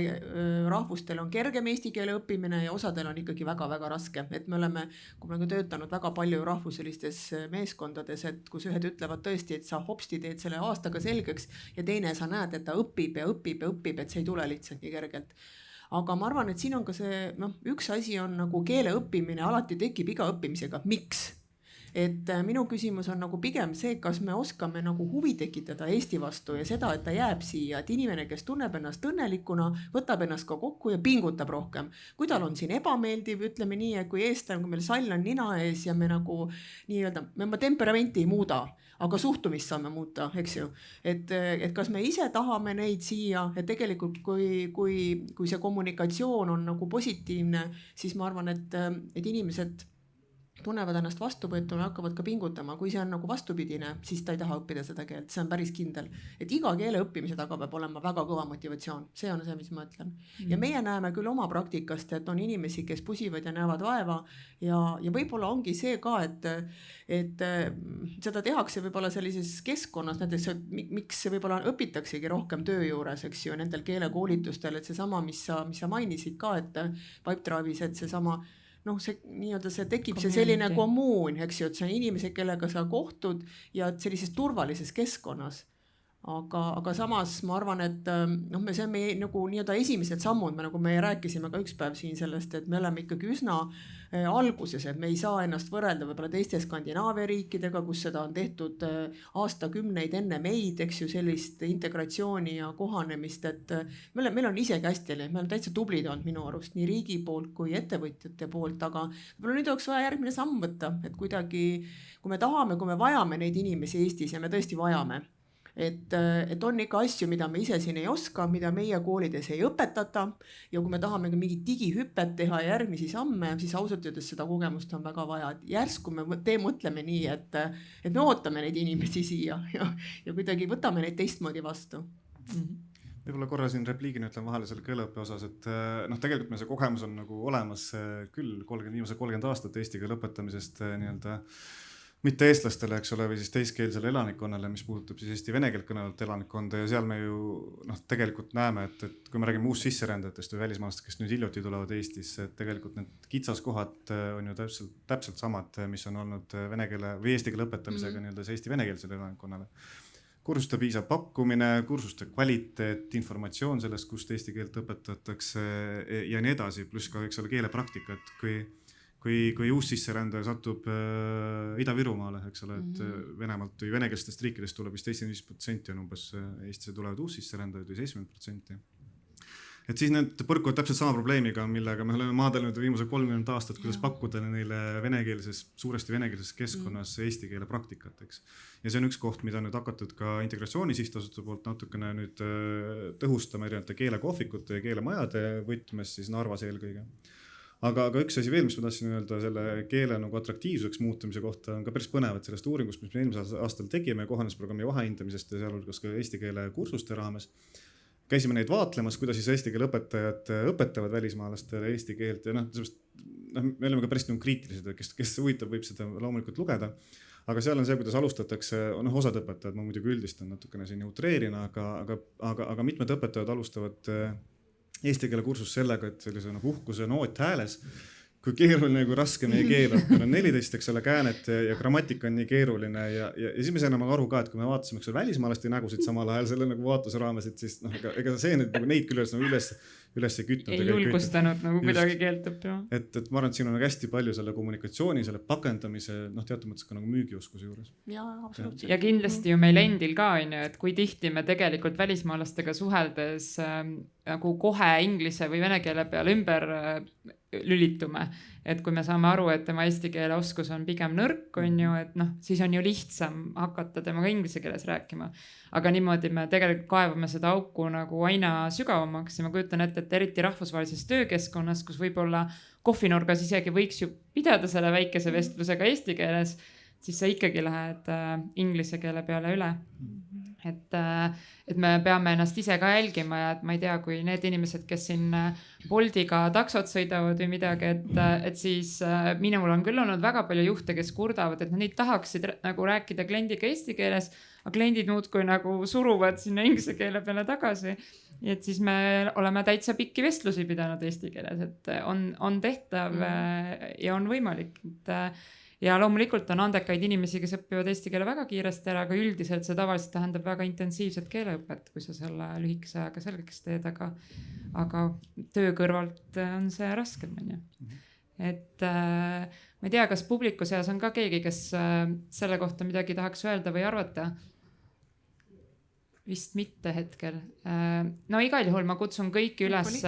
[SPEAKER 2] rahvustele on kergem eesti keele õppimine ja osadel on ikkagi väga-väga raske, et me oleme, kui me oleme töötanud väga palju rahvuselistes meeskondades, et kus ühed ütlevad tõesti, et sa hopsti teed selle aastaga selgeks ja teine sa näed, et ta õpib, et see ei tule lihtsalt nii kergelt. Aga ma arvan, et siin on ka see, üks asi on nagu keele õppimine, alati tekib iga õppimisega. Miks? Et minu küsimus on nagu pigem see, kas me oskame nagu huvi tekitada Eesti vastu ja seda, et ta jääb siia, et inimene, kes tunneb ennast õnnelikuna, võtab ennast ka kokku ja pingutab rohkem. Kui tal on siin ebameeldiv, ütleme nii, et kui eestlane, kui meil sall on nina ees ja me nagu nii-öelda, me oma temperamenti ei muuda, aga suhtumist saame muuta, eks ju. Et kas me ise tahame neid siia, et tegelikult kui see kommunikatsioon on nagu positiivne, siis ma arvan, et inimesed tunnevad ennast vastuvõetuna ja hakkavad ka pingutama. Kui see on nagu vastupidine, siis ta ei taha õppida seda keelt, see on päris kindel. Et iga keele õppimise taga peab olema väga kõva motivatsioon, see on see, mis ma ütlen. Ja meie näeme küll oma praktikast, et on inimesi, kes pusivad ja näevad vaeva ja võib-olla ongi see ka, et seda tehakse võib-olla sellises keskkonnas, näiteks miks võib-olla õpitaksegi rohkem töö juures, eks ju, nendel keelekoolitustel, et seesama, mis sa mainisid ka, et Pipedrive'is, et seesama see nii-öelda see tekib see selline kommuun, eks ju, et see on inimesed, kellega sa kohtud ja sellises turvalises keskkonnas. Aga samas ma arvan, et see on meie nagu nii-öelda esimesed sammud, nagu me rääkisime ka üks päev siin sellest, et me oleme ikkagi üsna alguses, et me ei saa ennast võrrelda võib-olla teiste Skandinaavia riikidega, kus seda on tehtud aastakümneid enne meid, eks ju, sellist integratsiooni ja kohanemist, et meil on isegi hästi, me oleme täitsa tublid olnud minu arust nii riigi poolt kui ettevõtjate poolt, aga võib-olla nüüd oleks vaja järgmine samm võtta, et kuidagi, kui me vajame neid inimesi Eestis ja me tõesti vajame, et on ikka asju, mida me ise siin ei oska, mida meie koolides ei õpetata ja kui me tahame mingit digihüppet teha ja järgmisi samme, siis ausalt öeldes seda kogemust on väga vaja, et järsku me mõtleme nii, et me ootame neid inimesi siia ja kuidagi võtame neid teistmoodi vastu.
[SPEAKER 5] Võib-olla korra siin repliigina ütlen vahele selle keeleõppe osas, et tegelikult meil see kogemus on nagu olemas küll viimase 30 aastat eesti keele õpetamisest nii-öelda mitte eestlastele, eks ole, või siis teiskeelsele elanikkonnale, mis puudutab siis eesti vene keelt kõnelevat elanikkonda ja seal me ju tegelikult näeme, et kui me räägime uus sisserändajatest või välismaalastest, kes nüüd hiljuti tulevad Eestisse, et tegelikult need kitsaskohad on ju täpselt samad, mis on olnud vene keele või eesti keele õpetamisega nii-öelda Eesti venekeelsele elanikkonnale. kursuste piisav pakkumine, kursuste kvaliteet, informatsioon sellest, kust eesti keelt õpetatakse ja nii edasi, pluss ka eks ole keelepraktika, et kui uus sisserändaja satub Ida-Virumaale, eks ole, et Venemaalt või venekeelsetest riikidest tuleb vist 75% on umbes Eestisse tulevad uus sisserändajaid või 70%. Et siis need põrkuvad täpselt sama probleemiga, millega me oleme maadelnud viimased 30 aastat, kuidas pakkuda neile suuresti venekeelses keskkonnas eesti keele praktikat, eks. Ja see on üks koht, mida nüüd hakatud ka Integratsiooni Sihtasutuse poolt natukene nüüd tõhustama erinevate keelekohvikute ja keelemajade võtmes siis Narvas eelkõige. Aga üks asi veel, mis ma tahtsin öelda selle keele nagu atraktiivsuseks muutumise kohta, on ka päris põnev, et sellest uuringust, mis me eelmisel aastal tegime kohanemisprogrammi vahehindamisest ja sealhulgas ka eesti keele kursuste raames, käisime neid vaatlemas, kuidas siis eesti keele õpetajad õpetavad välismaalastele eesti keelt ja me oleme ka päris kriitilised, kes huvitab, võib seda loomulikult lugeda. Aga seal on see, kuidas alustatakse, osad õpetajad, ma muidugi üldistan natukene siin utreerin, aga mitmed õpetajad alustavad eesti keele kursus sellega, et sellise uhkuse noot hääles, kui keeruline ja kui raske meie keel on. Meil on 14, eks ole, käänet ja grammatika on nii keeruline ja siis me saime aru ka, et kui me vaatasime välismaalaste nägusid samal ajal selle nagu vaatluse raames, et siis ega see nüüd nagu neid küll üles ei kütnud.
[SPEAKER 1] Ei julgustanud nagu kuidagi keelt õppima.
[SPEAKER 5] Et ma arvan, et siin on hästi palju selle kommunikatsiooni, selle pakendamise, teatud mõttes ka nagu müügioskuse juures.
[SPEAKER 2] Ja, absoluutselt.
[SPEAKER 1] Ja kindlasti ju meil endil ka on ju, et kui tihti me tegelikult välismaalastega suheldes nagu kohe inglise või vene keele peale ümber lülitume, et kui me saame aru, et tema eesti keele oskus on pigem nõrk, on ju, et siis on ju lihtsam hakata temaga inglise keeles rääkima. Aga niimoodi me tegelikult kaevame seda auku nagu aina sügavamaks ja ma kujutan ette, et eriti rahvusvahelises töökeskkonnas, kus võib-olla kohvinurgas isegi võiks ju pidada selle väikese vestlusega eesti keeles, siis sa ikkagi lähed inglise keele peale üle. Et me peame ennast ise ka jälgima ja et ma ei tea, kui need inimesed, kes siin Boltiga taksot sõidavad või midagi, et siis minul on küll olnud väga palju juhte, kes kurdavad, et nad tahaksid nagu rääkida kliendiga eesti keeles, aga kliendid muudkui nagu suruvad sinna inglise keele peale tagasi. Et siis me oleme täitsa pikki vestlusi pidanud eesti keeles, et on tehtav ja on võimalik. Ja loomulikult on andekaid inimesi, kes õppivad eesti keele väga kiiresti ära, aga üldiselt see tavaliselt tähendab väga intensiivset keeleõpet, kui sa selle lühikese ajaga selgeks teed, aga töö kõrvalt on see raskem. Et ma ei tea, kas publiku seas on ka keegi, kes selle kohta midagi tahaks öelda või arvata? Vist mitte hetkel. No igal juhul ma kutsun kõiki üles.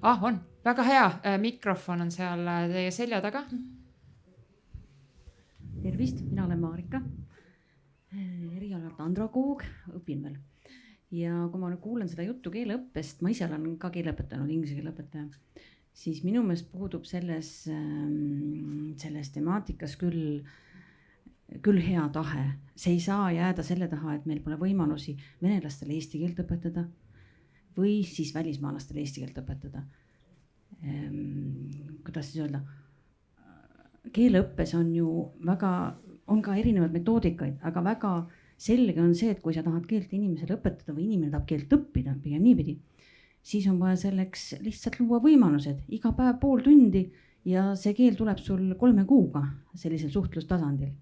[SPEAKER 1] On, väga hea. Mikrofon on seal teie selja taga.
[SPEAKER 6] Tervist, mina olen Marika, erialalt andragoog, õpin veel. Ja kui ma kuulen seda juttu keeleõppest, ma ise olen ka keeleõpetanud, inglise keeleõpetaja, siis minu meelest puudub selles temaatikas küll hea tahe. See ei saa jääda selle taha, et meil pole võimalusi venelastele eesti keelt õpetada või siis välismaalastele eesti keelt õpetada. Kuidas siis öelda? Keeleõppes on ju on ka erinevad metoodikaid, aga väga selge on see, et kui sa tahad keelt inimesele õpetada või inimene tahab keelt õppida, pigem niipidi, siis on vaja selleks lihtsalt luua võimalused, iga päev pool tundi ja see keel tuleb sul 3 kuuga sellisel suhtlustasandil.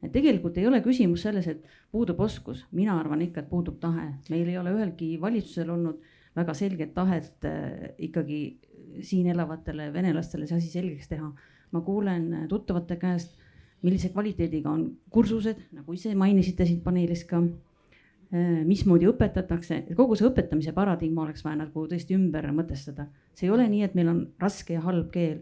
[SPEAKER 6] Et tegelikult ei ole küsimus selles, et puudub oskus, mina arvan ikka, et puudub tahe. Meil ei ole ühelgi valitsusel olnud väga selget tahet ikkagi siin elavatele venelastele see asi selgeks teha. Ma kuulen tuttavate käest, millise kvaliteediga on kursused, nagu ise mainisite siin paneelis ka, mismoodi õpetatakse. Kogu see õpetamise paradigma oleks vaja nagu tõesti ümber mõtestada. See ei ole nii, et meil on raske ja halb keel.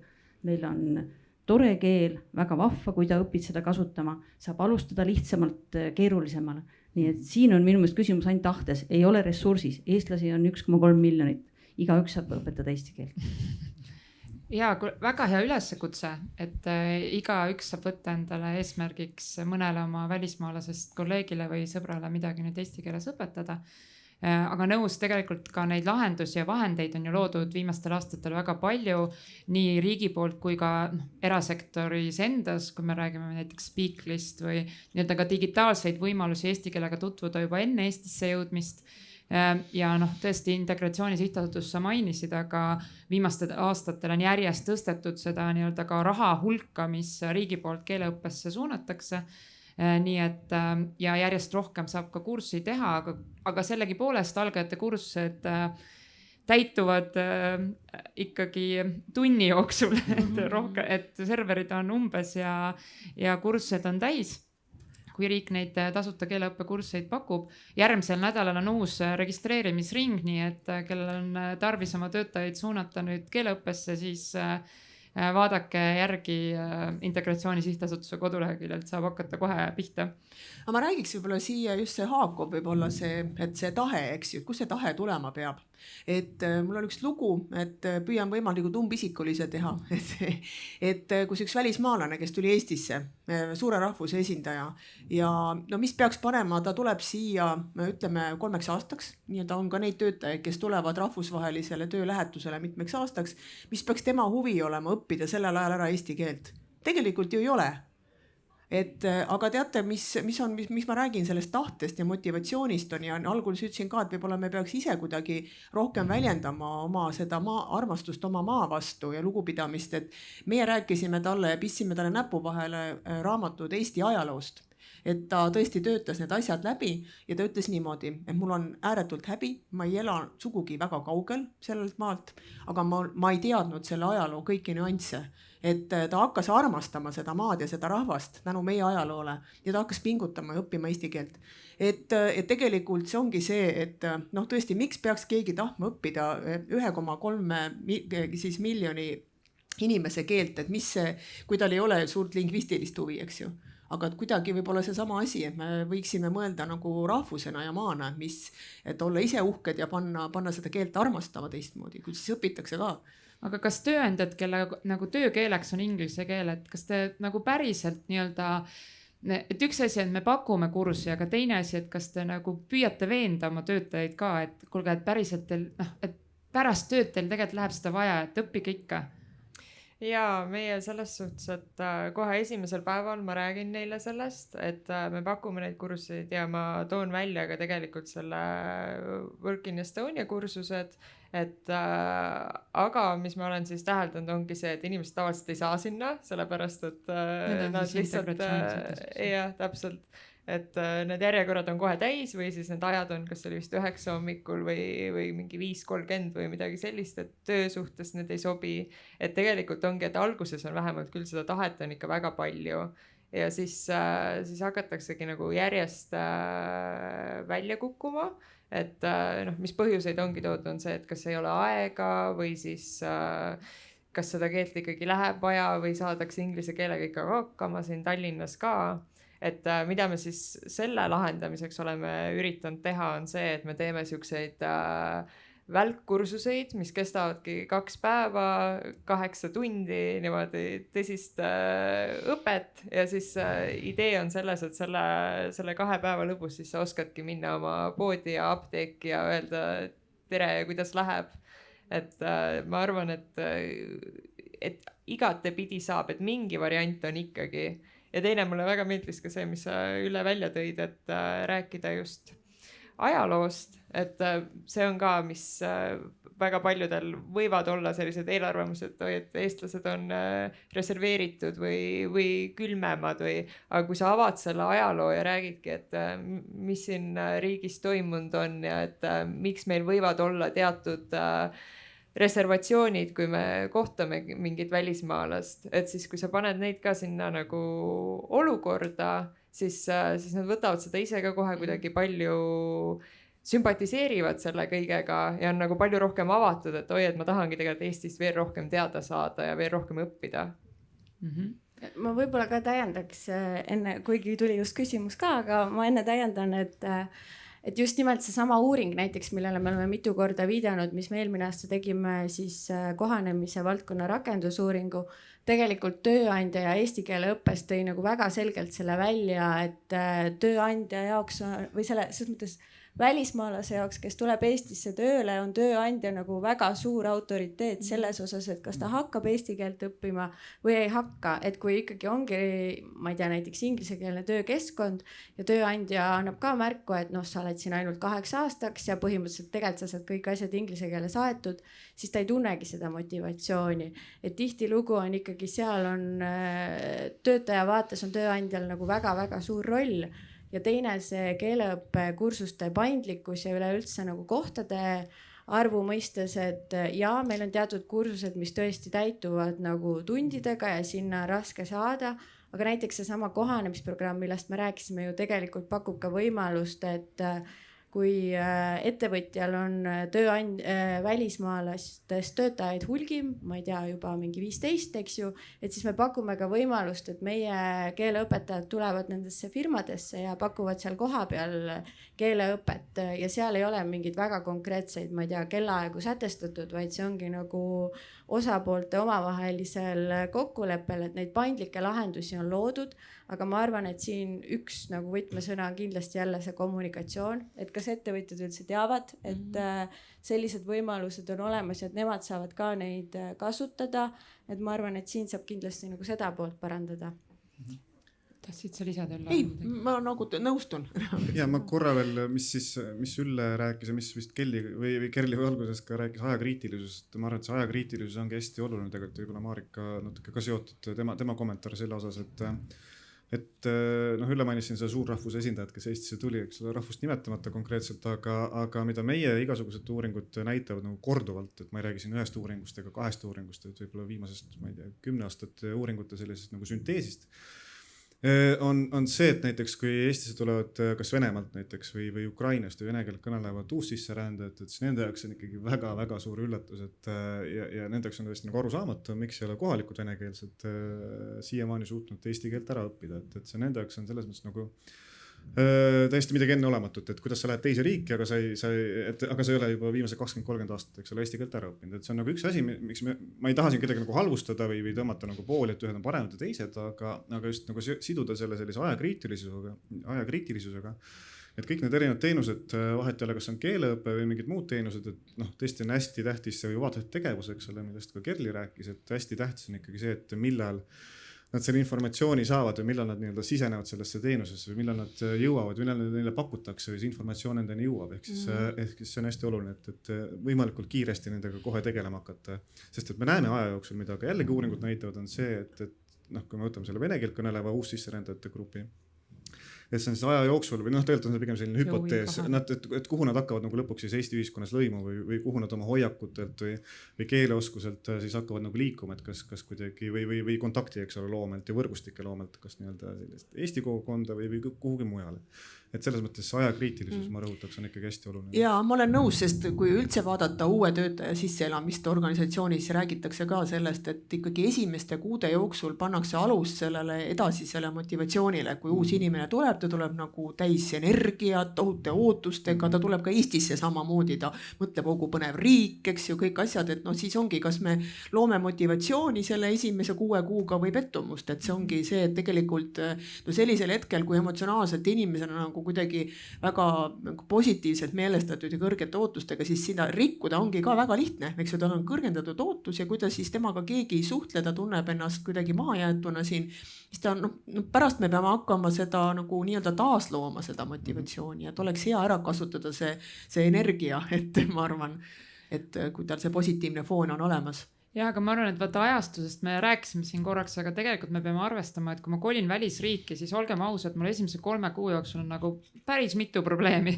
[SPEAKER 6] Meil on tore keel, väga vahva, kui ta õpid seda kasutama, saab alustada lihtsamalt keerulisemale. Nii et siin on minu meelest küsimus ainult tahtes, ei ole ressursis. Eestlasi on 1,3 miljonit, igaüks saab õpetada eesti keelt.
[SPEAKER 1] Ja väga hea üleskutse, et igaüks saab võtta endale eesmärgiks mõnele oma välismaalasest kolleegile või sõbrale midagi nüüd eesti keeles õpetada. Aga nõus tegelikult ka neid lahendusi ja vahendeid on ju loodud viimastel aastatel väga palju, nii riigi poolt kui ka erasektoris endas, kui me räägime näiteks Speaklist või nii-öelda ka digitaalseid võimalusi eesti keelega tutvuda juba enne Eestisse jõudmist. Ja tõesti Integratsiooni Sihtasutus sa mainisid, aga viimastel aastatel on järjest tõstetud seda nii-öelda ka raha hulka, mis riigi poolt keeleõppesse suunatakse. nii et ja järjest rohkem saab ka kurssi teha, aga sellegipoolest algajate kursused täituvad ikkagi tunni jooksul, et serverid on umbes ja kursused on täis. Kui riik neid tasuta keeleõppekursuseid pakub, järgmisel nädalal on uus registreerimisring, nii et kellel on tarvis oma töötajaid suunata nüüd keeleõppesse, siis vaadake järgi Integratsiooni Sihtasutuse koduleheküljelt, saab hakata kohe pihta.
[SPEAKER 2] Aga ma räägiks võib-olla siia just see haakub võib-olla et see tahe, eks ju, kus see tahe tulema peab. Et mul on üks lugu, et püüan võimalikult umbisikulise teha, et kus üks välismaalane, kes tuli Eestisse, suure rahvuse esindaja ja no mis peaks panema, ta tuleb siia, ütleme 3 aastaks, nii et on ka neid töötajaid, kes tulevad rahvusvahelisele töölähetusele mitmeks aastaks, mis peaks tema huvi olema õppida sellel ajal ära eesti keelt. Tegelikult ju ei ole. Aga teate, mis ma räägin sellest tahtest ja motivatsioonist on ja algul ütlesin ka, et võib-olla me peaks ise kuidagi rohkem väljendama oma seda armastust oma maa vastu ja lugupidamist, et meie rääkisime talle ja pissime talle näpu vahele raamatud Eesti ajaloost. Et ta tõesti töötas need asjad läbi ja ta ütles niimoodi, et mul on ääretult häbi, ma ei ela sugugi väga kaugel sellelt maalt, aga ma ei teadnud selle ajaloo kõiki nüansse. Et ta hakkas armastama seda maad ja seda rahvast tänu meie ajaloole ja ta hakkas pingutama ja õppima eesti keelt. Et tegelikult see ongi see, et noh tõesti, miks peaks keegi tahtma õppida 1,3 miljoni inimese keelt, et mis see, kui tal ei ole suurt lingvistilist huvi, eks ju. Aga kuidagi võib-olla see sama asi, et me võiksime mõelda nagu rahvusena ja maana, et olla ise uhked ja panna seda keelt armastama teistmoodi, kui siis õpitakse ka.
[SPEAKER 1] Aga kas tööandjad, kelle nagu töökeeleks on inglise keel, et kas te nagu päriselt nii-öelda, et üks asi, et me pakume kursi, aga teine asi, et kas te nagu püüate veenda oma töötajaid ka, et kuulge, et päriselt teil, et pärast tööd teil tegelikult läheb seda vaja, et õppige ikka.
[SPEAKER 4] Ja meie selles suhtes, et kohe esimesel päeval ma räägin neile sellest, et me pakume neid kursuseid ja ma toon välja ka tegelikult selle Work in Estonia kursused, et aga mis ma olen siis täheldanud ongi see, et inimesed tavaliselt ei saa sinna, sellepärast et nad lihtsalt jah, täpselt, et need järjekorrad on kohe täis või siis need ajad on, kas oli vist 9 hommikul või mingi 5:30 või midagi sellist, et töö suhtes need ei sobi, et tegelikult ongi, et alguses on vähemalt küll seda tahet on ikka väga palju ja siis hakataksegi nagu järjest välja kukkuma. Et mis põhjuseid ongi toodud on see, et kas ei ole aega või siis kas seda keelt ikkagi läheb vaja või saadakse inglise keelega ikka hakkama siin Tallinnas ka. Et mida me siis selle lahendamiseks oleme üritanud teha on see, et me teeme siukseid välkkursuseid, mis kestavadki 2 päeva, 8 tundi, niimoodi tõsist õpet ja siis idee on selles, et selle 2 päeva lõpus siis sa oskadki minna oma poodi ja apteeki ja öelda tere, kuidas läheb. Et ma arvan, et igatepidi saab, et mingi variant on ikkagi. Ja teine mulle väga meeldis ka see, mis sa Ülle välja tõid, et rääkida just ajaloost, et see on ka, mis väga paljudel võivad olla sellised eelarvamused, et eestlased on reserveeritud või külmemad aga kui sa avad selle ajaloo ja räägidki, et mis siin riigis toimunud on ja et miks meil võivad olla teatud reservatsioonid, kui me kohtame mingit välismaalast, et siis kui sa paned neid ka sinna nagu olukorda, siis nad võtavad seda ise ka kohe kuidagi palju sümpatiseerivad selle kõigega ja on nagu palju rohkem avatud, et oi, et ma tahangi tegelikult Eestist veel rohkem teada saada ja veel rohkem õppida.
[SPEAKER 3] Ma võib-olla ka täiendaks enne, kuigi tuli just küsimus ka, aga ma enne täiendan, et just nimelt seesama uuring näiteks, millele me oleme mitu korda viidanud, mis me eelmine aasta tegime siis kohanemise valdkonna rakendusuuringu, tegelikult tööandja ja eesti keele õppes tõi nagu väga selgelt selle välja, et tööandja jaoks või selles mõttes välismaalase jaoks, kes tuleb Eestisse tööle, on tööandja nagu väga suur autoriteet selles osas, et kas ta hakkab eesti keelt õppima või ei hakka, et kui ikkagi ongi, ma ei tea, näiteks inglisekeelne töökeskkond ja tööandja annab ka märku, et noh, sa oled siin ainult 8 aastaks ja põhimõtteliselt tegelikult sa saad kõik asjad inglise keeles aetud, siis ta ei tunnegi seda motivatsiooni. Et tihtilugu on ikkagi seal on töötaja vaates on tööandjal nagu väga-väga suur roll. Ja teine see keeleõppekursuste paindlikkus ja üleüldse nagu kohtade arvu mõistes, et ja meil on teatud kursused, mis tõesti täituvad nagu tundidega ja sinna raske saada, aga näiteks seesama kohanemisprogramm, millest me rääkisime, ju tegelikult pakub ka võimalust, et kui ettevõtjal on välismaalastest töötajaid hulgi, ma ei tea, juba mingi 15, eks ju, et siis me pakume ka võimalust, et meie keeleõpetajad tulevad nendesse firmadesse ja pakuvad seal kohapeal keeleõpet ja seal ei ole mingid väga konkreetseid, ma ei tea, kellaaegu sätestatud, vaid see ongi nagu osapoolte omavahelisel kokkuleppel, et neid paindlikke lahendusi on loodud, aga ma arvan, et siin üks nagu võtmesõna on kindlasti jälle see kommunikatsioon, et kas ettevõtjad üldse teavad, et sellised võimalused on olemas ja et nemad saavad ka neid kasutada, et ma arvan, et siin saab kindlasti nagu seda poolt parandada.
[SPEAKER 1] Tahtsid sa lisada?
[SPEAKER 2] Ei, ma nagu nõustun.
[SPEAKER 5] Ja ma korra veel, mis Ülle rääkis ja mis vist Kerli valguses ka rääkis ajakriitilisusest. Ma arvan, et see ajakriitilisus ongi hästi oluline tegelikult, võib-olla Marika natuke ka seotud tema kommentaar selle osas, et Ülle mainis siin seda suurrahvuse esindajat, kes Eestisse tuli, eks ole, rahvust nimetamata konkreetselt, aga mida meie igasugused uuringud näitavad nagu korduvalt, et ma ei räägi siin 1 uuringust ega 2 uuringust, et võib-olla viimasest, ma ei tea, 10 aastat uuringute sellisest nagu sünteesist, on see, et näiteks kui Eestisse tulevad kas Venemaalt näiteks või Ukrainast või vene keelt kõnelevad uussisserändajad, et siis nende jaoks on ikkagi väga-väga suur üllatus, et ja nende jaoks on tõesti nagu arusaamatu, miks ei ole kohalikud venekeelsed siiamaani suutnud eesti keelt ära õppida, et see nende jaoks on selles mõttes nagu täiesti midagi enneolematut, et kuidas sa lähed teise riiki, aga sa ei ole juba viimase 20-30 aastat, eks ole, eesti keelt ära õppinud, et see on nagu üks asi, miks ma ei taha siin kedagi nagu halvustada või tõmmata nagu pooli, et ühed on paremad ja teised, aga just nagu siduda selle sellise ajakriitilisusega, et kõik need erinevad teenused, vahet ei ole, kas on keeleõpe või mingid muud teenused, et tõesti on hästi tähtis see vabatahtlik tegevus, eks ole, millest ka Kerli rääkis, et hästi tähtis on ikkagi see, et millal nad selle informatsiooni saavad või millal nad nii-öelda sisenevad sellesse teenusesse või millal nad jõuavad või millal neile pakutakse või see informatsioon endani jõuab. Ehk siis see on hästi oluline, et võimalikult kiiresti nendega kohe tegelema hakata. Sest et me näeme aja jooksul, mida ka jällegi uuringud näitavad, on see, et kui me võtame selle vene keelt kõneleva uussisserändajate grupi, et see on siis aja jooksul või tegelikult on see pigem selline hüpotees, et kuhu nad hakkavad nagu lõpuks siis Eesti ühiskonnas lõimu või kuhu nad oma hoiakutelt või keeleoskuselt siis hakkavad nagu liikuma, et kas kuidagi või kontakti, eks ole, loomelt ja võrgustike loomelt, kas nii-öelda sellist Eesti kogukonda või kuhugi mujale. Et selles mõttes ajakriitilisus, ma rõhutaks, on ikkagi hästi oluline.
[SPEAKER 2] Ja ma olen nõus, sest kui üldse vaadata uue töötaja sisseelamist organisatsioonis, räägitakse ka sellest, et ikkagi esimeste kuude jooksul pannakse alus sellele edasisele motivatsioonile. Kui uus inimene tuleb, ta tuleb nagu täis energiat, tohute ootustega, ta tuleb ka Eestisse samamoodi, ta mõtleb kogu põnev riik, eks ju, kõik asjad, et siis ongi, kas me loome motivatsiooni selle esimese 6 kuuga või pettumust, et see ongi see, et tegelikult sellisel hetkel, kui emotsionaalselt inimesena nagu kuidagi väga positiivselt meelestatud ja kõrgete ootustega, siis sinna rikkuda ongi ka väga lihtne, eks ju, tal on kõrgendatud ootus ja kuidas siis temaga keegi ei suhtle, ta tunneb ennast kuidagi mahajäetuna siin, siis ta pärast me peame hakkama seda nagu nii-öelda taaslooma seda motivatsiooni, et oleks hea ära kasutada see energia, et ma arvan, et kui tal see positiivne foon on olemas.
[SPEAKER 1] Ja, aga ma arvan, et vaata ajastusest me rääkisime siin korraks, aga tegelikult me peame arvestama, et kui ma kolin välisriiki, siis olgem ausad, mul esimese 3 kuu jooksul on nagu päris mitu probleemi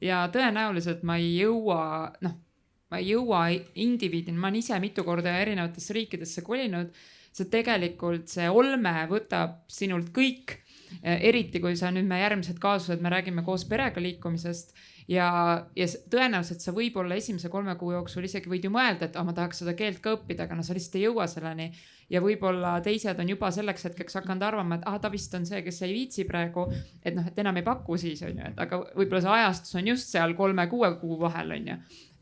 [SPEAKER 1] ja tõenäoliselt ma ei jõua indiviidina, ma olen ise mitu korda erinevatesse riikidesse kolinud, see tegelikult see olme võtab sinult kõik, eriti kui sa nüüd me järgmised kaasused, me räägime koos perega liikumisest ja tõenäoliselt sa võib-olla esimese 3 kuu jooksul isegi võid ju mõelda, et ma tahaks seda keelt ka õppida, aga sa lihtsalt ei jõua selleni ja võib-olla teised on juba selleks hetkeks hakanud arvama, et ta vist on see, kes ei viitsi praegu, et enam ei paku siis, on ju, aga võib-olla see ajastus on just seal 3-6 kuu vahel, on ju,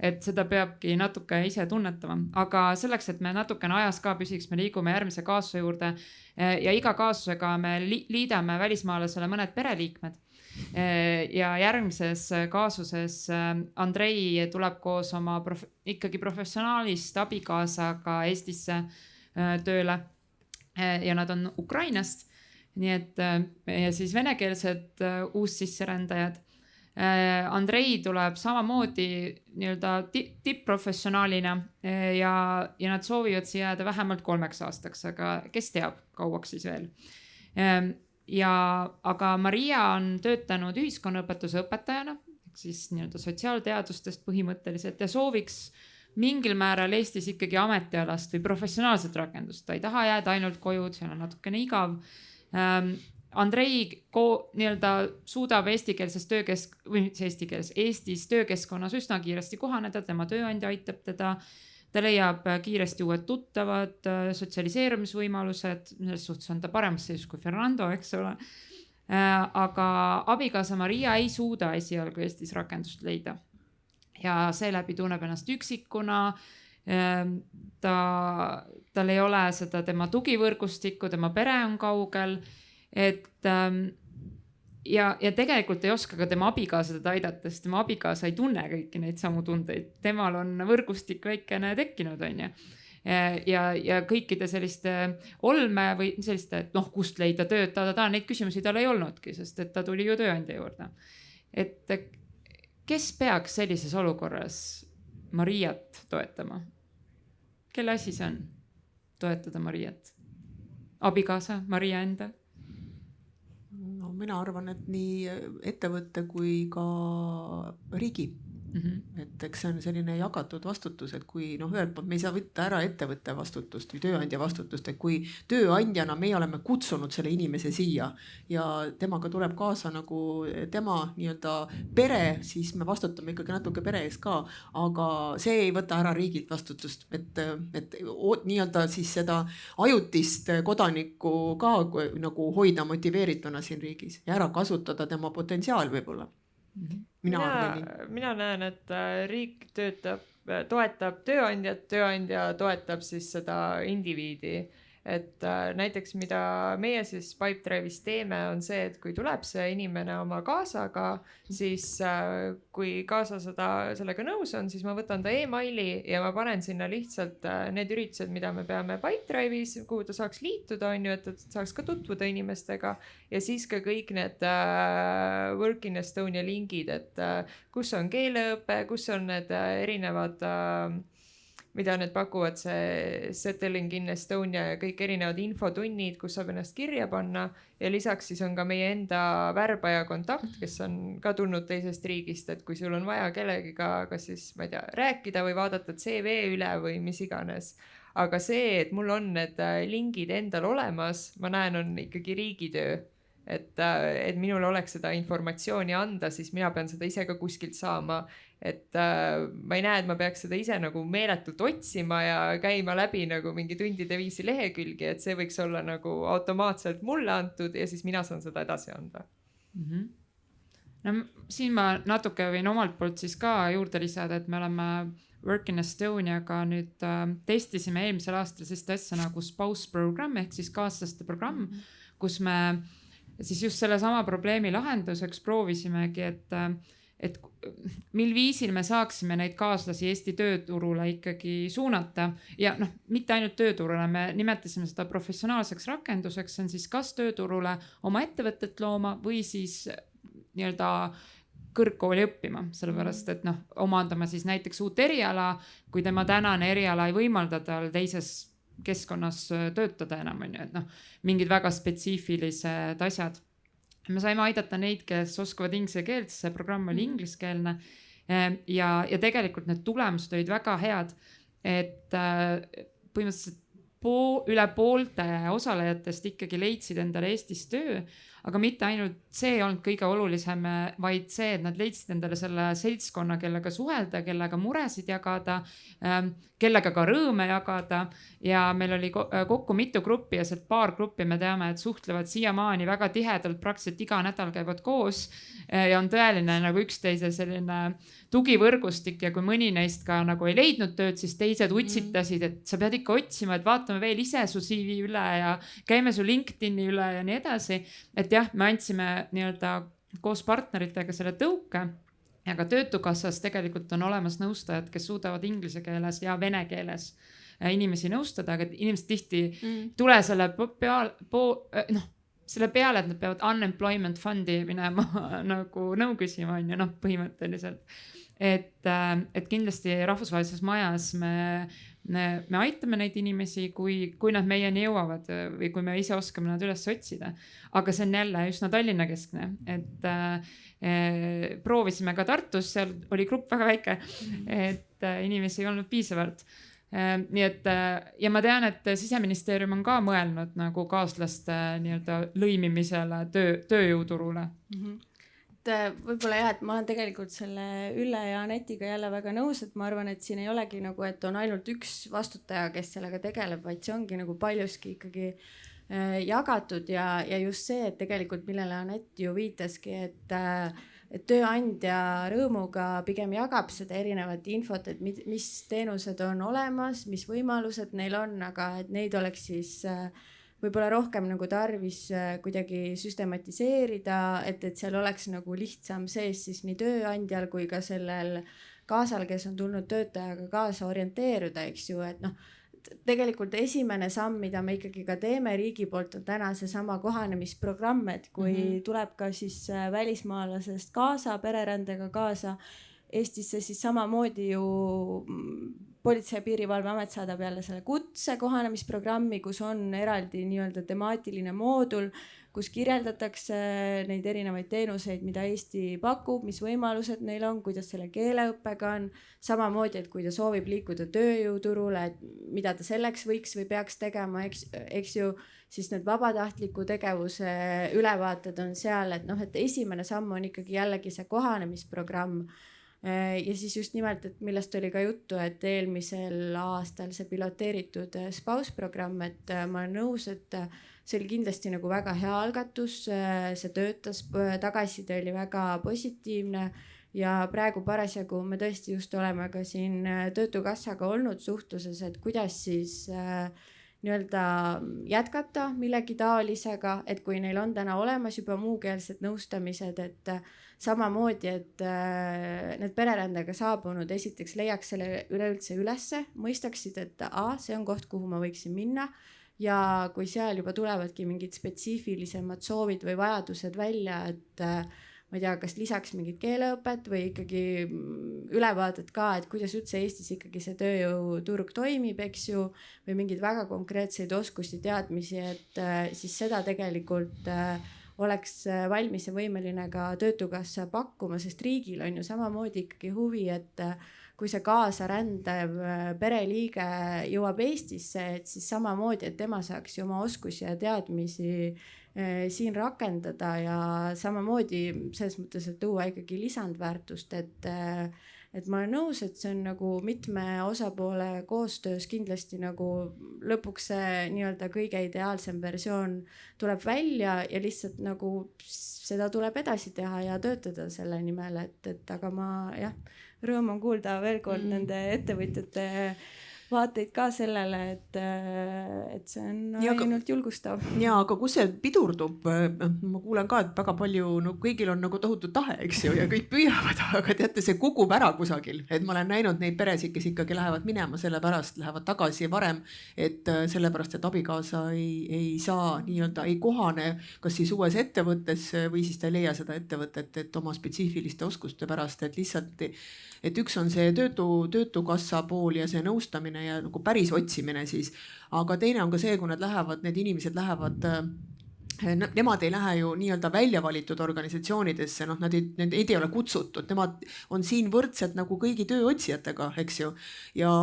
[SPEAKER 1] et seda peabki natuke ise tunnetama, aga selleks, et me natukene ajas ka püsiks, me liigume järgmise kaasuse juurde ja iga kaasusega me liidame välismaalasele mõned pereliikmed ja järgmises kaasuses kaasuses Andrei tuleb koos oma ikkagi professionaalist abikaasaga Eestisse tööle ja nad on Ukrainast, nii et ja siis venekeelsed uussisserändajad. Andrei tuleb samamoodi nii-öelda tipp-professionaalina ja nad soovivad siia jääda vähemalt 3 aastaks, aga kes teab, kauaks siis veel. Aga Maria on töötanud ühiskonnaõpetuse õpetajana, siis nii-öelda sotsiaalteadustest põhimõtteliselt ja sooviks mingil määral Eestis ikkagi ametialast või professionaalset rakendust. Ta ei taha jääda ainult koju, seal on natukene igav. Andrei nii-öelda suudab Eestis töökeskkonnas üsna kiiresti kohaneda, tema tööandja aitab teda. Ta leiab kiiresti uued tuttavad, sotsialiseerumisvõimalused, selles suhtes on ta paremas seisus kui Fernando, eks ole. Aga abikaasa Maria ei suuda esialgu Eestis rakendust leida. Ja seeläbi tunneb ennast üksikuna, tal ei ole seda tema tugivõrgustikku, tema pere on kaugel, ja tegelikult ei oska ka tema abikaasa teda aidata, sest tema abikaasa ei tunne kõiki neid samu tundeid. Temal on võrgustik väikene tekkinud, on ju. Ja kõikide selliste olme või selliste, et kust leida tööd, neid küsimusi tal ei olnudki, sest et ta tuli ju tööandja juurde. Et kes peaks sellises olukorras Mariat toetama? Kelle asi see on toetada Mariat? Abikaasa, Maria enda?
[SPEAKER 2] No, mina arvan, et nii ettevõtte kui ka riigi. Et eks see on selline jagatud vastutus, et kui ühelt poolt me ei saa võtta ära ettevõtte vastutust või tööandja vastutust, et kui tööandjana me oleme kutsunud selle inimese siia ja temaga tuleb kaasa nagu tema nii-öelda pere, siis me vastutame ikkagi natuke pere ees ka, aga see ei võta ära riigilt vastutust, et nii-öelda siis seda ajutist kodanikku ka nagu hoida motiveerituna siin riigis ja ära kasutada tema potentsiaal võib-olla.
[SPEAKER 4] Mina näen, et riik toetab tööandjat, tööandja toetab siis seda indiviidi. Et näiteks mida meie siis Pipedrive'is teeme on see, et kui tuleb see inimene oma kaasaga, siis kui kaasa sellega nõus on, siis ma võtan ta e-maili ja ma panen sinna lihtsalt need üritused, mida me peame Pipedrive'is, kuhu ta saaks liituda, on ju, et ta saaks ka tutvuda inimestega ja siis ka kõik need Work in Estonia lingid, et kus on keeleõpe, kus on need erinevad mida need pakuvad, see Settling in Estonia ja kõik erinevad infotunnid, kus saab ennast kirja panna ja lisaks siis on ka meie enda värbaja kontakt, kes on ka tulnud teisest riigist, et kui sul on vaja kellegiga kas siis, ma ei tea, rääkida või vaadata CV üle või mis iganes. Aga see, et mul on need lingid endal olemas, ma näen, on ikkagi riigitöö. Et minul oleks seda informatsiooni anda, siis mina pean seda ise ka kuskilt saama. Et ma ei näe, et ma peaks seda ise nagu meeletult otsima ja käima läbi nagu mingi tundide viisi lehekülgi, et see võiks olla nagu automaatselt mulle antud ja siis mina saan seda edasi anda.
[SPEAKER 1] No siin ma natuke võin omalt poolt siis ka juurde lisada, et me oleme Work in Estoniaga nüüd testisime eelmisel aastal sellist asja nagu spouse program ehk siis kaaslaste programm, kus me siis just selle sama probleemi lahenduseks proovisimegi, et mil viisil me saaksime neid kaaslasi Eesti tööturule ikkagi suunata ja mitte ainult tööturule, me nimetasime seda professionaalseks rakenduseks, see on siis kas tööturule oma ettevõtet looma või siis nii-öelda kõrgkooli õppima, sellepärast et omandama siis näiteks uut eriala, kui tema tänane eriala ei võimalda tal teises keskkonnas töötada enam, on ju, et mingid väga spetsiifilised asjad. Me saime aidata neid, kes oskavad inglise keelt, see programm oli ingliskeelne ja tegelikult need tulemused olid väga head, et põhimõtteliselt üle poolte osalejatest ikkagi leidsid endale Eestis töö, aga mitte ainult see ei olnud kõige olulisem, vaid see, et nad leidsid endale selle seltskonna, kellega suhelda, kellega muresid jagada, kellega ka rõõme jagada ja meil oli kokku mitu gruppi ja sealt paar gruppi me teame, et suhtlevad siiamaani väga tihedalt, praktiliselt iga nädal käivad koos ja on tõeline nagu üksteise selline tugivõrgustik ja kui mõni neist ka nagu ei leidnud tööd, siis teised utsitasid, et sa pead ikka otsima, et vaatame veel ise su CV üle ja käime su LinkedIni üle ja nii edasi. Et jah, me andsime nii-öelda koos partneritega selle tõuke ja ka Töötukassas tegelikult on olemas nõustajad, kes suudavad inglise keeles ja vene keeles inimesi nõustada, aga inimesed tihti tule selle selle peale, et nad peavad unemployment fundi minema nagu nõu küsima, on ju, põhimõtteliselt. Et kindlasti rahvusvahelises majas me aitame neid inimesi, kui nad meieni jõuavad või kui me ise oskame nad üles otsida. Aga see on jälle üsna Tallinna keskne, et proovisime ka Tartus, seal oli grupp väga väike, et inimesi ei olnud piisavalt. Nii et ja ma tean, et Siseministeerium on ka mõelnud nagu kaaslaste nii-öelda lõimimisele tööjõuturule.
[SPEAKER 3] Võib-olla jah, et ma olen tegelikult selle Ülle ja Anetiga jälle väga nõus, et ma arvan, et siin ei olegi nagu, et on ainult üks vastutaja, kes sellega tegeleb, vaid see ongi nagu paljuski ikkagi jagatud ja just see, et tegelikult millele Anett ju viitaski, et tööandja rõõmuga pigem jagab seda erinevat infot, et mis teenused on olemas, mis võimalused neil on, aga et neid oleks siis võib-olla rohkem nagu tarvis kuidagi süstematiseerida, et seal oleks nagu lihtsam sees siis nii tööandjal kui ka sellel kaasal, kes on tulnud töötajaga kaasa orienteeruda, eks ju, et tegelikult esimene samm, mida me ikkagi ka teeme riigi poolt, on täna seesama kohanemisprogramm, et kui tuleb ka siis välismaalasest kaasa, pererändega kaasa Eestisse, siis samamoodi ju Politsei- ja Piirivalveamet saadab jälle selle kutse kohanemisprogrammi, kus on eraldi nii-öelda temaatiline moodul, kus kirjeldatakse neid erinevaid teenuseid, mida Eesti pakub, mis võimalused neil on, kuidas selle keeleõppega on. Samamoodi, et kui ta soovib liikuda tööjõuturule, et mida ta selleks võiks või peaks tegema, eks ju, siis need vabatahtliku tegevuse ülevaated on seal, et esimene samm on ikkagi jällegi see kohanemisprogramm. Ja siis just nimelt, et millest oli ka juttu, et eelmisel aastal see piloteeritud Spouse-programm, et ma olen nõus, et see oli kindlasti nagu väga hea algatus, see töötas, tagasiside oli väga positiivne ja praegu parasjagu me tõesti just oleme ka siin Töötukassaga olnud suhtluses, et kuidas siis nii-öelda jätkata millegi taolisega, et kui neil on täna olemas juba muukeelsed nõustamised, et samamoodi, et need pererändega saabunud esiteks leiaks selle üleüldse ülesse, mõistaksid, et see on koht, kuhu ma võiksin minna ja kui seal juba tulevadki mingid spetsiifilisemad soovid või vajadused välja, et ma ei tea, kas lisaks mingit keeleõpet või ikkagi ülevaadet ka, et kuidas üldse Eestis ikkagi see tööjõuturg toimib, eks ju, või mingeid väga konkreetseid oskusi, teadmisi, et siis seda tegelikult oleks valmis ja võimeline ka Töötukassa pakkuma, sest riigil on ju samamoodi ikkagi huvi, et kui see kaasarändev pereliige jõuab Eestisse, et siis samamoodi, et tema saaks ju oma oskusi ja teadmisi siin rakendada ja samamoodi selles mõttes, et tuua ikkagi lisandväärtust, et ma olen nõus, et see on nagu mitme osapoole koostöös kindlasti nagu lõpuks see nii-öelda kõige ideaalsem versioon tuleb välja ja lihtsalt nagu seda tuleb edasi teha ja töötada selle nimel, et aga ma jah, rõõm on kuulda veel kord nende ettevõtjate vaateid ka sellele, et see on ainult julgustav.
[SPEAKER 2] Ja, aga kus see pidurdub? Ma kuulen ka, et väga palju, kõigil on nagu tohutu tahe, eks ju, ja kõik püüavad, aga teate, see kukub ära kusagil. Et ma olen näinud neid peresid, kes ikkagi lähevad minema, sellepärast lähevad tagasi varem, et sellepärast, et abikaasa ei saa nii-öelda, ei kohane kas siis uues ettevõttes või siis ta ei leia seda ettevõtet, et oma spetsiifiliste oskuste pärast, et lihtsalt, et üks on see Töötukassa pool ja see nõustamine ja nagu päris otsimine siis, aga teine on ka see, kui need inimesed lähevad, nemad ei lähe ju nii-öelda välja valitud organisatsioonidesse, nad ei ole kutsutud, nemad on siin võrdselt nagu kõigi tööotsijatega, eks ju. Ja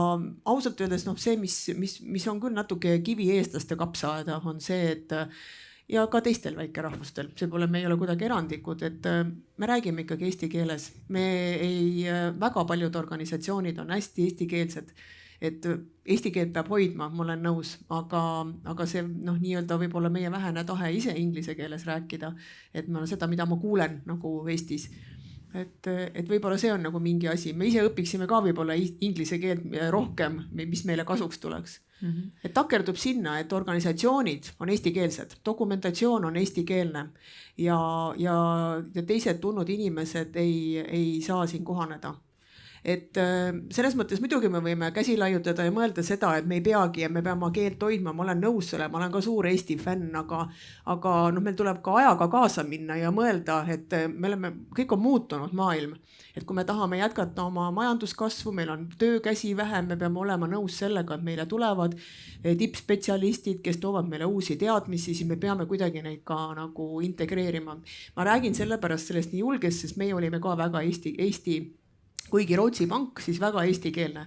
[SPEAKER 2] ausalt öeldes see, mis on küll natuke kivi eestlaste kapsaaeda, on see, et ja ka teistel väikerahvustel, see pole, me ei ole kuidagi erandikud, et me räägime ikkagi eesti keeles. Väga paljud organisatsioonid on hästi eestikeelsed, et eesti keelt peab hoidma, ma olen nõus, aga see nii-öelda võib-olla meie vähene tahe ise inglise keeles rääkida, et seda, mida ma kuulen nagu Eestis, et võib-olla see on nagu mingi asi, me ise õpiksime ka võib-olla inglise keelt rohkem, mis meile kasuks tuleks. Et takerdub sinna, et organisatsioonid on eestikeelsed, dokumentatsioon on eestikeelne ja teised tulnud inimesed ei saa siin kohaneda. Et selles mõttes muidugi me võime käsi laiutada ja mõelda seda, et me ei peagi ja me peame keelt hoidma, ma olen nõus selle, ma olen ka suur Eesti fänn, aga meil tuleb ka ajaga kaasa minna ja mõelda, et kõik on muutunud maailm. Et kui me tahame jätkata oma majanduskasvu, meil on töökäsi vähem, me peame olema nõus sellega, et meile tulevad tippspetsialistid, kes toovad meile uusi teadmisi, siis me peame kuidagi neid ka nagu integreerima. Ma räägin sellepärast sellest nii julgest, sest meie olime ka väga Eesti kuigi Rootsi pank, siis väga eestikeelne.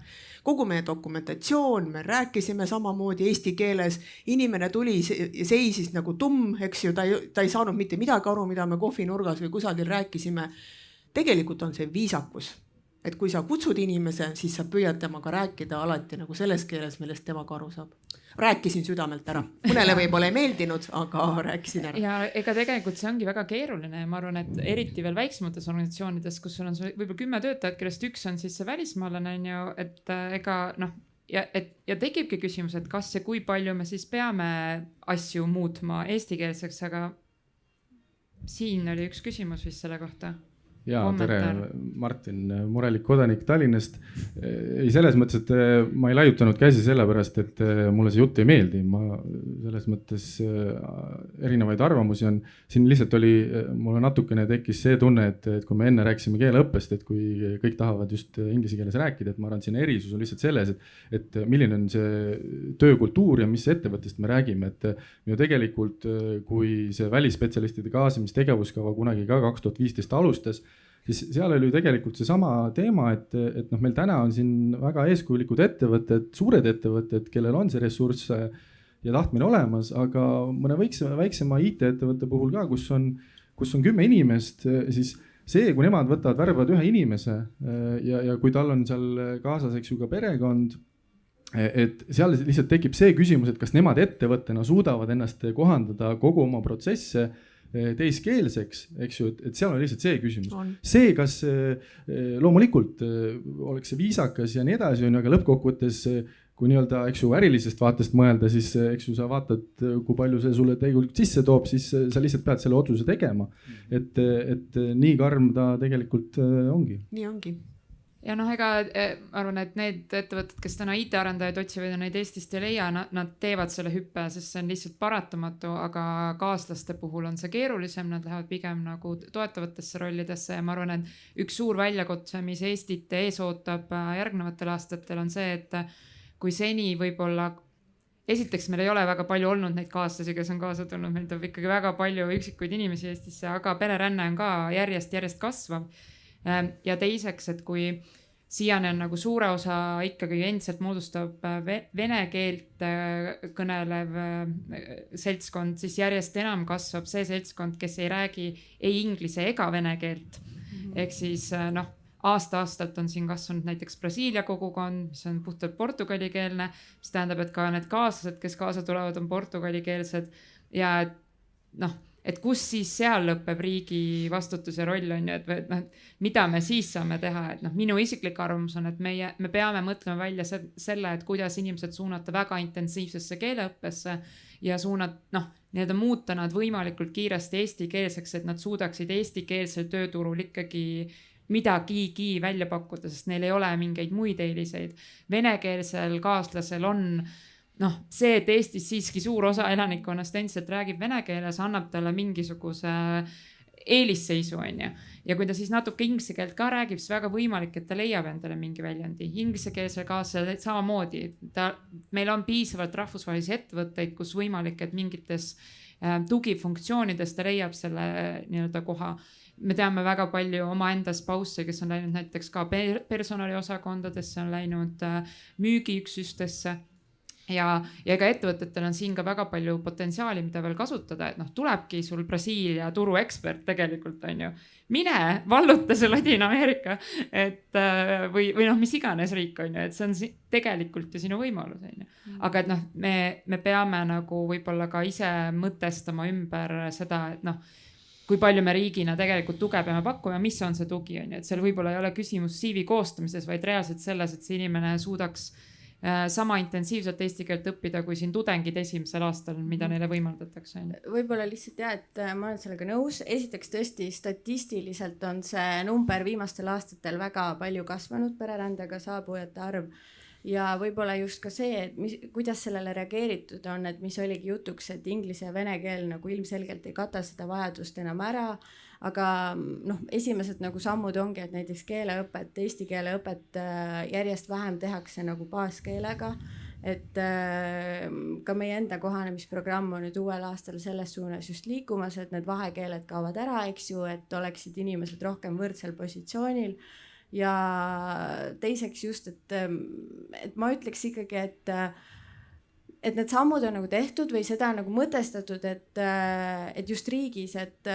[SPEAKER 2] Kogu meie dokumentatsioon, me rääkisime samamoodi eesti keeles, inimene tuli, seisis nagu tumm, eks ju, ta ei saanud mitte midagi aru, mida me kohvinurgas või kusagil rääkisime. Tegelikult on see viisakus, et kui sa kutsud inimese, siis sa püüad temaga rääkida alati nagu selles keeles, millest temaga aru saab. Rääkisin südamelt ära, mõnele võib-olla ei meeldinud, aga rääkisin ära.
[SPEAKER 1] Ja ega tegelikult see ongi väga keeruline ja ma arvan, et eriti veel väiksemates organisatsioonides, kus sul on võib-olla 10 töötajat, kellest üks on siis see välismaalane, on ju, et ega noh, ja tekibki küsimus, et kas ja kui palju me siis peame asju muutma eestikeelseks, aga siin oli üks küsimus vist selle kohta.
[SPEAKER 7] Jaa, tere, Martin, murelik kodanik Tallinnast. Ei selles mõttes, et ma ei laiutanud käsi sellepärast, et mulle see jutt ei meeldi. Ma selles mõttes erinevaid arvamusi on. Siin lihtsalt mulle natukene tekkis see tunne, et kui me enne rääkisime keeleõppest, et kui kõik tahavad just inglise keeles rääkida, et ma arvan, siin erisus on lihtsalt selles, et milline on see töökultuur ja mis ettevõttest me räägime. Et ju tegelikult, kui see välisspetsialistide kaasamistegevustkava kunagi ka 2015 alustas, siis seal oli ju tegelikult seesama teema, et meil täna on siin väga eeskujulikud ettevõtted, suured ettevõtted, kellel on see ressurss ja tahtmine olemas, aga mõne väiksema IT-ettevõtte puhul ka, kus on 10 inimest, siis see, kui nemad värvavad ühe inimese ja kui tal on seal kaasas, eks ju, ka perekond, et seal lihtsalt tekib see küsimus, et kas nemad ettevõttena suudavad ennast kohandada kogu oma protsesse teiskeelseks, eks ju, et seal on lihtsalt see küsimus. See, kas loomulikult oleks see viisakas ja nii edasi, aga lõppkokkuvõttes, kui nii-öelda, eks ju, ärilisest vaatest mõelda, siis eks ju sa vaatad, kui palju see sulle tegelikult sisse toob, siis sa lihtsalt pead selle otsuse tegema. Et nii karm ta tegelikult ongi.
[SPEAKER 2] Nii ongi.
[SPEAKER 1] Ja ega arvan, et need ettevõtted, kes täna IT-arendajaid otsivad ja neid Eestist ei leia, nad teevad selle hüppe, sest see on lihtsalt paratamatu, aga kaaslaste puhul on see keerulisem, nad lähevad pigem nagu toetavatesse rollidesse ja ma arvan, et üks suur väljakutse, mis Eestit ees ootab järgnevatel aastatel on see, et kui seni võib-olla esiteks meil ei ole väga palju olnud neid kaaslasi, kes on kaasa tulnud, meil tuleb ikkagi väga palju üksikuid inimesi Eestisse, aga pereränne on ka järjest kasvav. Ja teiseks, et kui siiani on nagu suure osa ikkagi endiselt moodustab vene keelt kõnelev seltskond, siis järjest enam kasvab see seltskond, kes ei räägi ei inglise ega vene keelt. Ehk siis aasta-aastalt on siin kasvanud näiteks Brasiilia kogukond, mis on puhtalt portugalikeelne, mis tähendab, et ka need kaaslased, kes kaasa tulevad, on portugalikeelsed ja et kus siis seal lõpeb riigi vastutus ja roll on ju, et mida me siis saame teha, et minu isiklik arvamus on, et me peame mõtlema välja selle, et kuidas inimesed suunata väga intensiivsesse keeleõppesse ja nii-öelda muuta nad võimalikult kiiresti eestikeelseks, et nad suudaksid eestikeelsel tööturul ikkagi midagigi välja pakkuda, sest neil ei ole mingeid muid eeliseid. Venekeelsel kaaslasel on see, et Eestis siiski suur osa elanikkonnast endiselt räägib vene keeles, annab talle mingisuguse eelisseisu, on ju. Ja kui ta siis natuke inglise keelt ka räägib, siis väga võimalik, et ta leiab endale mingi väljundi. Inglisekeelsel kaaslasel samamoodi. Meil on piisavalt rahvusvahelisi ettevõtteid, kus võimalik, et mingites tugifunktsioonides ta leiab selle nii-öelda koha. Me teame väga palju omaenda spausse, kes on läinud näiteks ka personaliosakondadesse, on läinud müügiüksustesse. Ja ega ettevõtetel on siin ka väga palju potentsiaali, mida veel kasutada, et tulebki sul Brasiilia turuekspert tegelikult on ju. Mine valluta see Ladina-Ameerika, või mis iganes riik on ju, et see on tegelikult ju sinu võimalus on ju. Aga et me peame nagu võib-olla ka ise mõtestama ümber seda, et kui palju me riigina tegelikult tuge peame pakkuma ja mis on see tugi, on ju, et seal võib-olla ei ole küsimus CV koostamises, vaid reaalselt selles, et see inimene suudaks sama intensiivselt eesti keelt õppida kui siin tudengid esimesel aastal, mida neile võimaldatakse.
[SPEAKER 3] Võib-olla lihtsalt et ma olen sellega nõus. Esiteks tõesti statistiliselt on see number viimastel aastatel väga palju kasvanud, pererändega saabujate arv. Ja võib-olla just ka see, et kuidas sellele reageeritud on, et mis oligi jutuks, et inglise ja vene keel nagu ilmselgelt ei kata seda vajadust enam ära. Aga esimesed nagu sammud ongi, et näiteks keeleõpet, eesti keeleõpet järjest vähem tehakse nagu baaskeelega. Et ka meie enda kohanemisprogramm on nüüd uuel aastal selles suunas just liikumas, et need vahekeeled kaovad ära, eks ju, et oleksid inimesed rohkem võrdsel positsioonil. Ja teiseks just, et ma ütleks ikkagi, et need sammud on nagu tehtud või seda nagu mõtestatud, et just riigis, et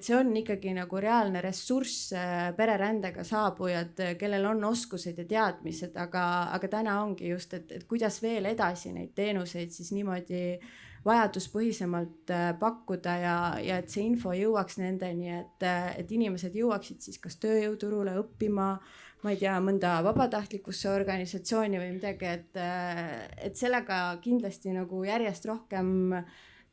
[SPEAKER 3] see on ikkagi nagu reaalne ressurss pererändega saabujad, kellel on oskused ja teadmised, aga täna ongi just, et kuidas veel edasi neid teenuseid siis niimoodi vajaduspõhisemalt pakkuda ja et see info jõuaks nendeni, et inimesed jõuaksid siis kas tööjõuturule õppima, ma ei tea, mõnda vabatahtlikusse organisatsiooni või midagi, et sellega kindlasti nagu järjest rohkem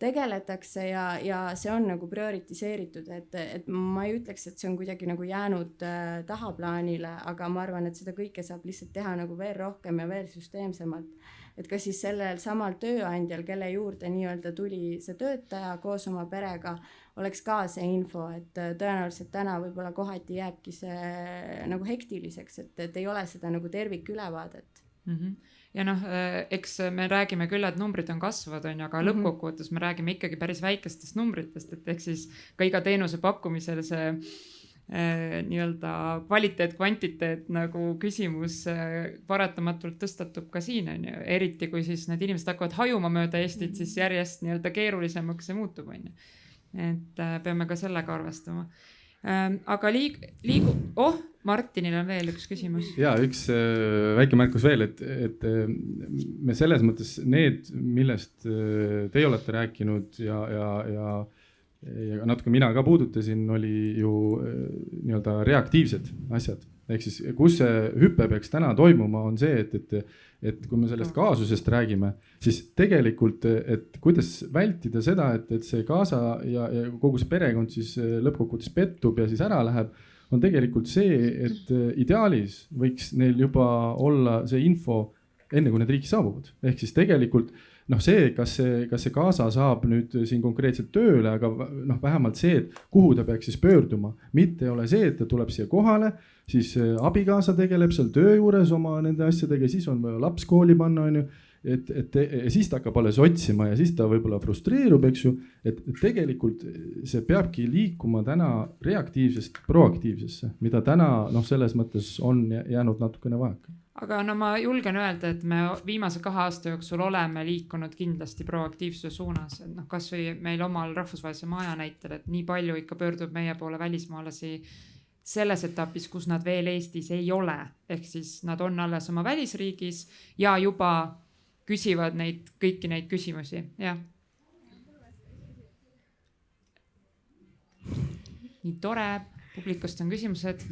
[SPEAKER 3] tegeletakse ja see on nagu prioritiseeritud, et ma ei ütleks, et see on kuidagi nagu jäänud tahaplaanile, aga ma arvan, et seda kõike saab lihtsalt teha nagu veel rohkem ja veel süsteemsemalt. Et ka siis sellel samal tööandjal, kelle juurde nii-öelda tuli see töötaja koos oma perega, oleks ka see info, et tõenäoliselt täna võib-olla kohati jääbki see nagu hektiliseks, et ei ole seda nagu tervikülevaadet.
[SPEAKER 1] Ja eks me räägime küll, et numbrid on kasvavad, aga lõppkokkuvõttes me räägime ikkagi päris väikestest numbritest, et eks siis ka iga teenuse pakkumisel see nii-öelda kvaliteet, kvantiteet nagu küsimus paratamatult tõstatub ka siin, on ju. Eriti kui siis need inimesed hakkavad hajuma mööda Eestit, siis järjest nii-öelda keerulisemaks see muutub, on ju. Et peame ka sellega arvestama. Aga Martinil on veel üks küsimus.
[SPEAKER 7] Ja üks väike märkus veel, et me selles mõttes need, millest teie olete rääkinud ja natuke mina ka puudutasin, oli ju nii-öelda reaktiivsed asjad. Ehk siis, kus see hüppe peaks täna toimuma, on see, et kui me sellest kaasusest räägime, siis tegelikult, et kuidas vältida seda, et see kaasa ja kogu see perekond siis lõppkokkuvõttes pettub ja siis ära läheb, on tegelikult see, et ideaalis võiks neil juba olla see info enne, kui need riiki saabuvad. Ehk siis tegelikult see, kas see kaasa saab nüüd siin konkreetselt tööle, aga vähemalt see, et kuhu ta peaks siis pöörduma. Mitte ei ole see, et ta tuleb siia kohale, siis abikaasa tegeleb seal töö juures oma nende asjadega, siis on vaja laps kooli panna, on ju, et siis ta hakkab alles otsima ja siis ta võib-olla frustreerub, eks ju, et tegelikult see peabki liikuma täna reaktiivsest proaktiivsesse, mida täna selles mõttes on jäänud natukene vajaka.
[SPEAKER 1] Aga ma julgen öelda, et me viimase 2 aasta jooksul oleme liikunud kindlasti proaktiivsuse suunas. Et kas või meil omal rahvusvahelise maja näitel, et nii palju ikka pöördub meie poole välismaalasi selles etapis, kus nad veel Eestis ei ole. Ehk siis nad on alles oma välisriigis ja juba küsivad kõiki neid küsimusi. Ja. Nii tore, publikust on küsimused.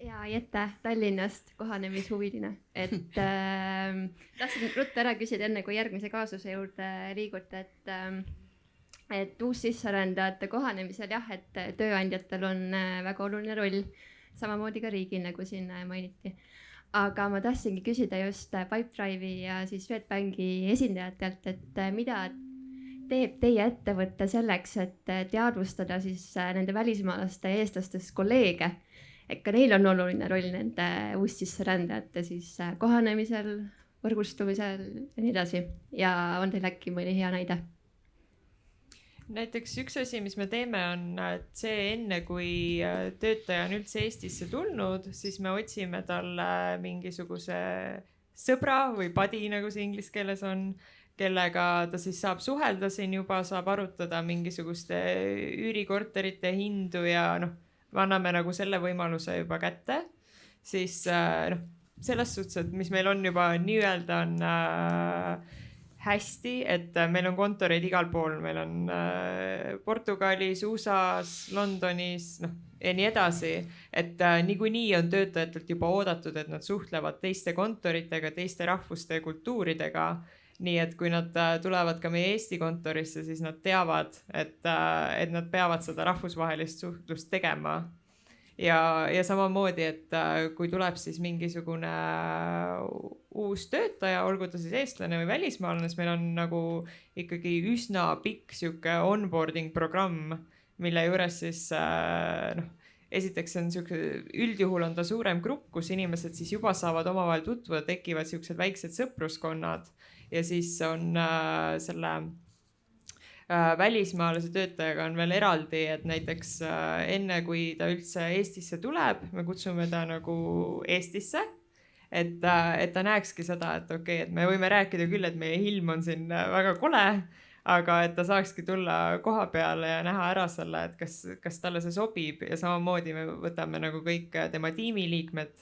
[SPEAKER 8] Ja Jette Tallinnast, kohanemishuviline, et tahtsin ruttu ära küsida enne, kui järgmise kaasuse juurde liigute, et uussisserändajate kohanemisel et tööandjatel on väga oluline roll, samamoodi ka riigil, nagu siin mainiti. Aga ma tahtsingi küsida just Pipedrive'i ja siis Swedbanki esindajatelt, et mida teeb teie ettevõtte selleks, et teadvustada siis nende välismaalaste ja eestlastest kolleege, et ka neil on oluline roll nende uussisserändajate siis kohanemisel, võrgustumisel ja nii edasi. Ja on teil äkki mõni hea näide?
[SPEAKER 4] Näiteks üks asi, mis me teeme, on see enne, kui töötaja on üldse Eestisse tulnud, siis me otsime talle mingisuguse sõbra või buddy, nagu see inglise keeles on, kellega ta siis saab suhelda siin juba, saab arutada mingisuguste üürikorterite hindu ja me anname nagu selle võimaluse juba kätte, siis selles suhtes, et mis meil on juba nii-öelda on hästi, et meil on kontoreid igal pool, meil on Portugalis, USA-s, Londonis, ja nii edasi, et niikuinii on töötajatelt juba oodatud, et nad suhtlevad teiste kontoritega, teiste rahvuste ja kultuuridega. Nii et kui nad tulevad ka meie Eesti kontorisse, siis nad teavad, et nad peavad seda rahvusvahelist suhtlust tegema. Ja samamoodi, et kui tuleb siis mingisugune uus töötaja, olgu ta siis eestlane või välismaalane, siis meil on nagu ikkagi üsna pikk sihuke onboarding programm, mille juures siis esiteks on sihuke, üldjuhul on ta suurem grupp, kus inimesed siis juba saavad omavahel tutvuda, tekivad siuksed väiksed sõpruskonnad ja siis on selle välismaalase töötajaga on veel eraldi, et näiteks enne kui ta üldse Eestisse tuleb, me kutsume ta nagu Eestisse, et ta näekski seda, et okei, et me võime rääkida küll, et meie ilm on siin väga kole, aga et ta saakski tulla koha peale ja näha ära selle, et kas talle see sobib ja samamoodi me võtame nagu kõik tema tiimiliikmed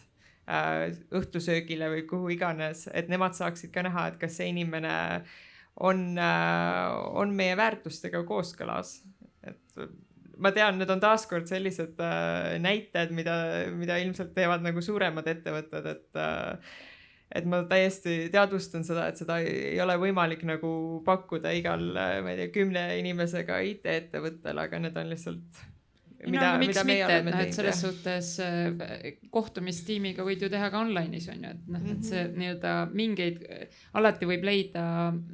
[SPEAKER 4] õhtusöögile või kuhu iganes, et nemad saaksid ka näha, et kas see inimene on meie väärtustega kooskõlas. Et ma tean, need on taaskord sellised näited, mida ilmselt teevad nagu suuremad ettevõtted, et ma täiesti teadvustan seda, et seda ei ole võimalik nagu pakkuda igal, ma ei tea, 10 inimesega IT-ettevõttel, aga need on lihtsalt
[SPEAKER 1] miks mitte, et selles suhtes kohtumistiimiga võid ju teha ka online'is on ju, et see nii-öelda mingeid, alati võib leida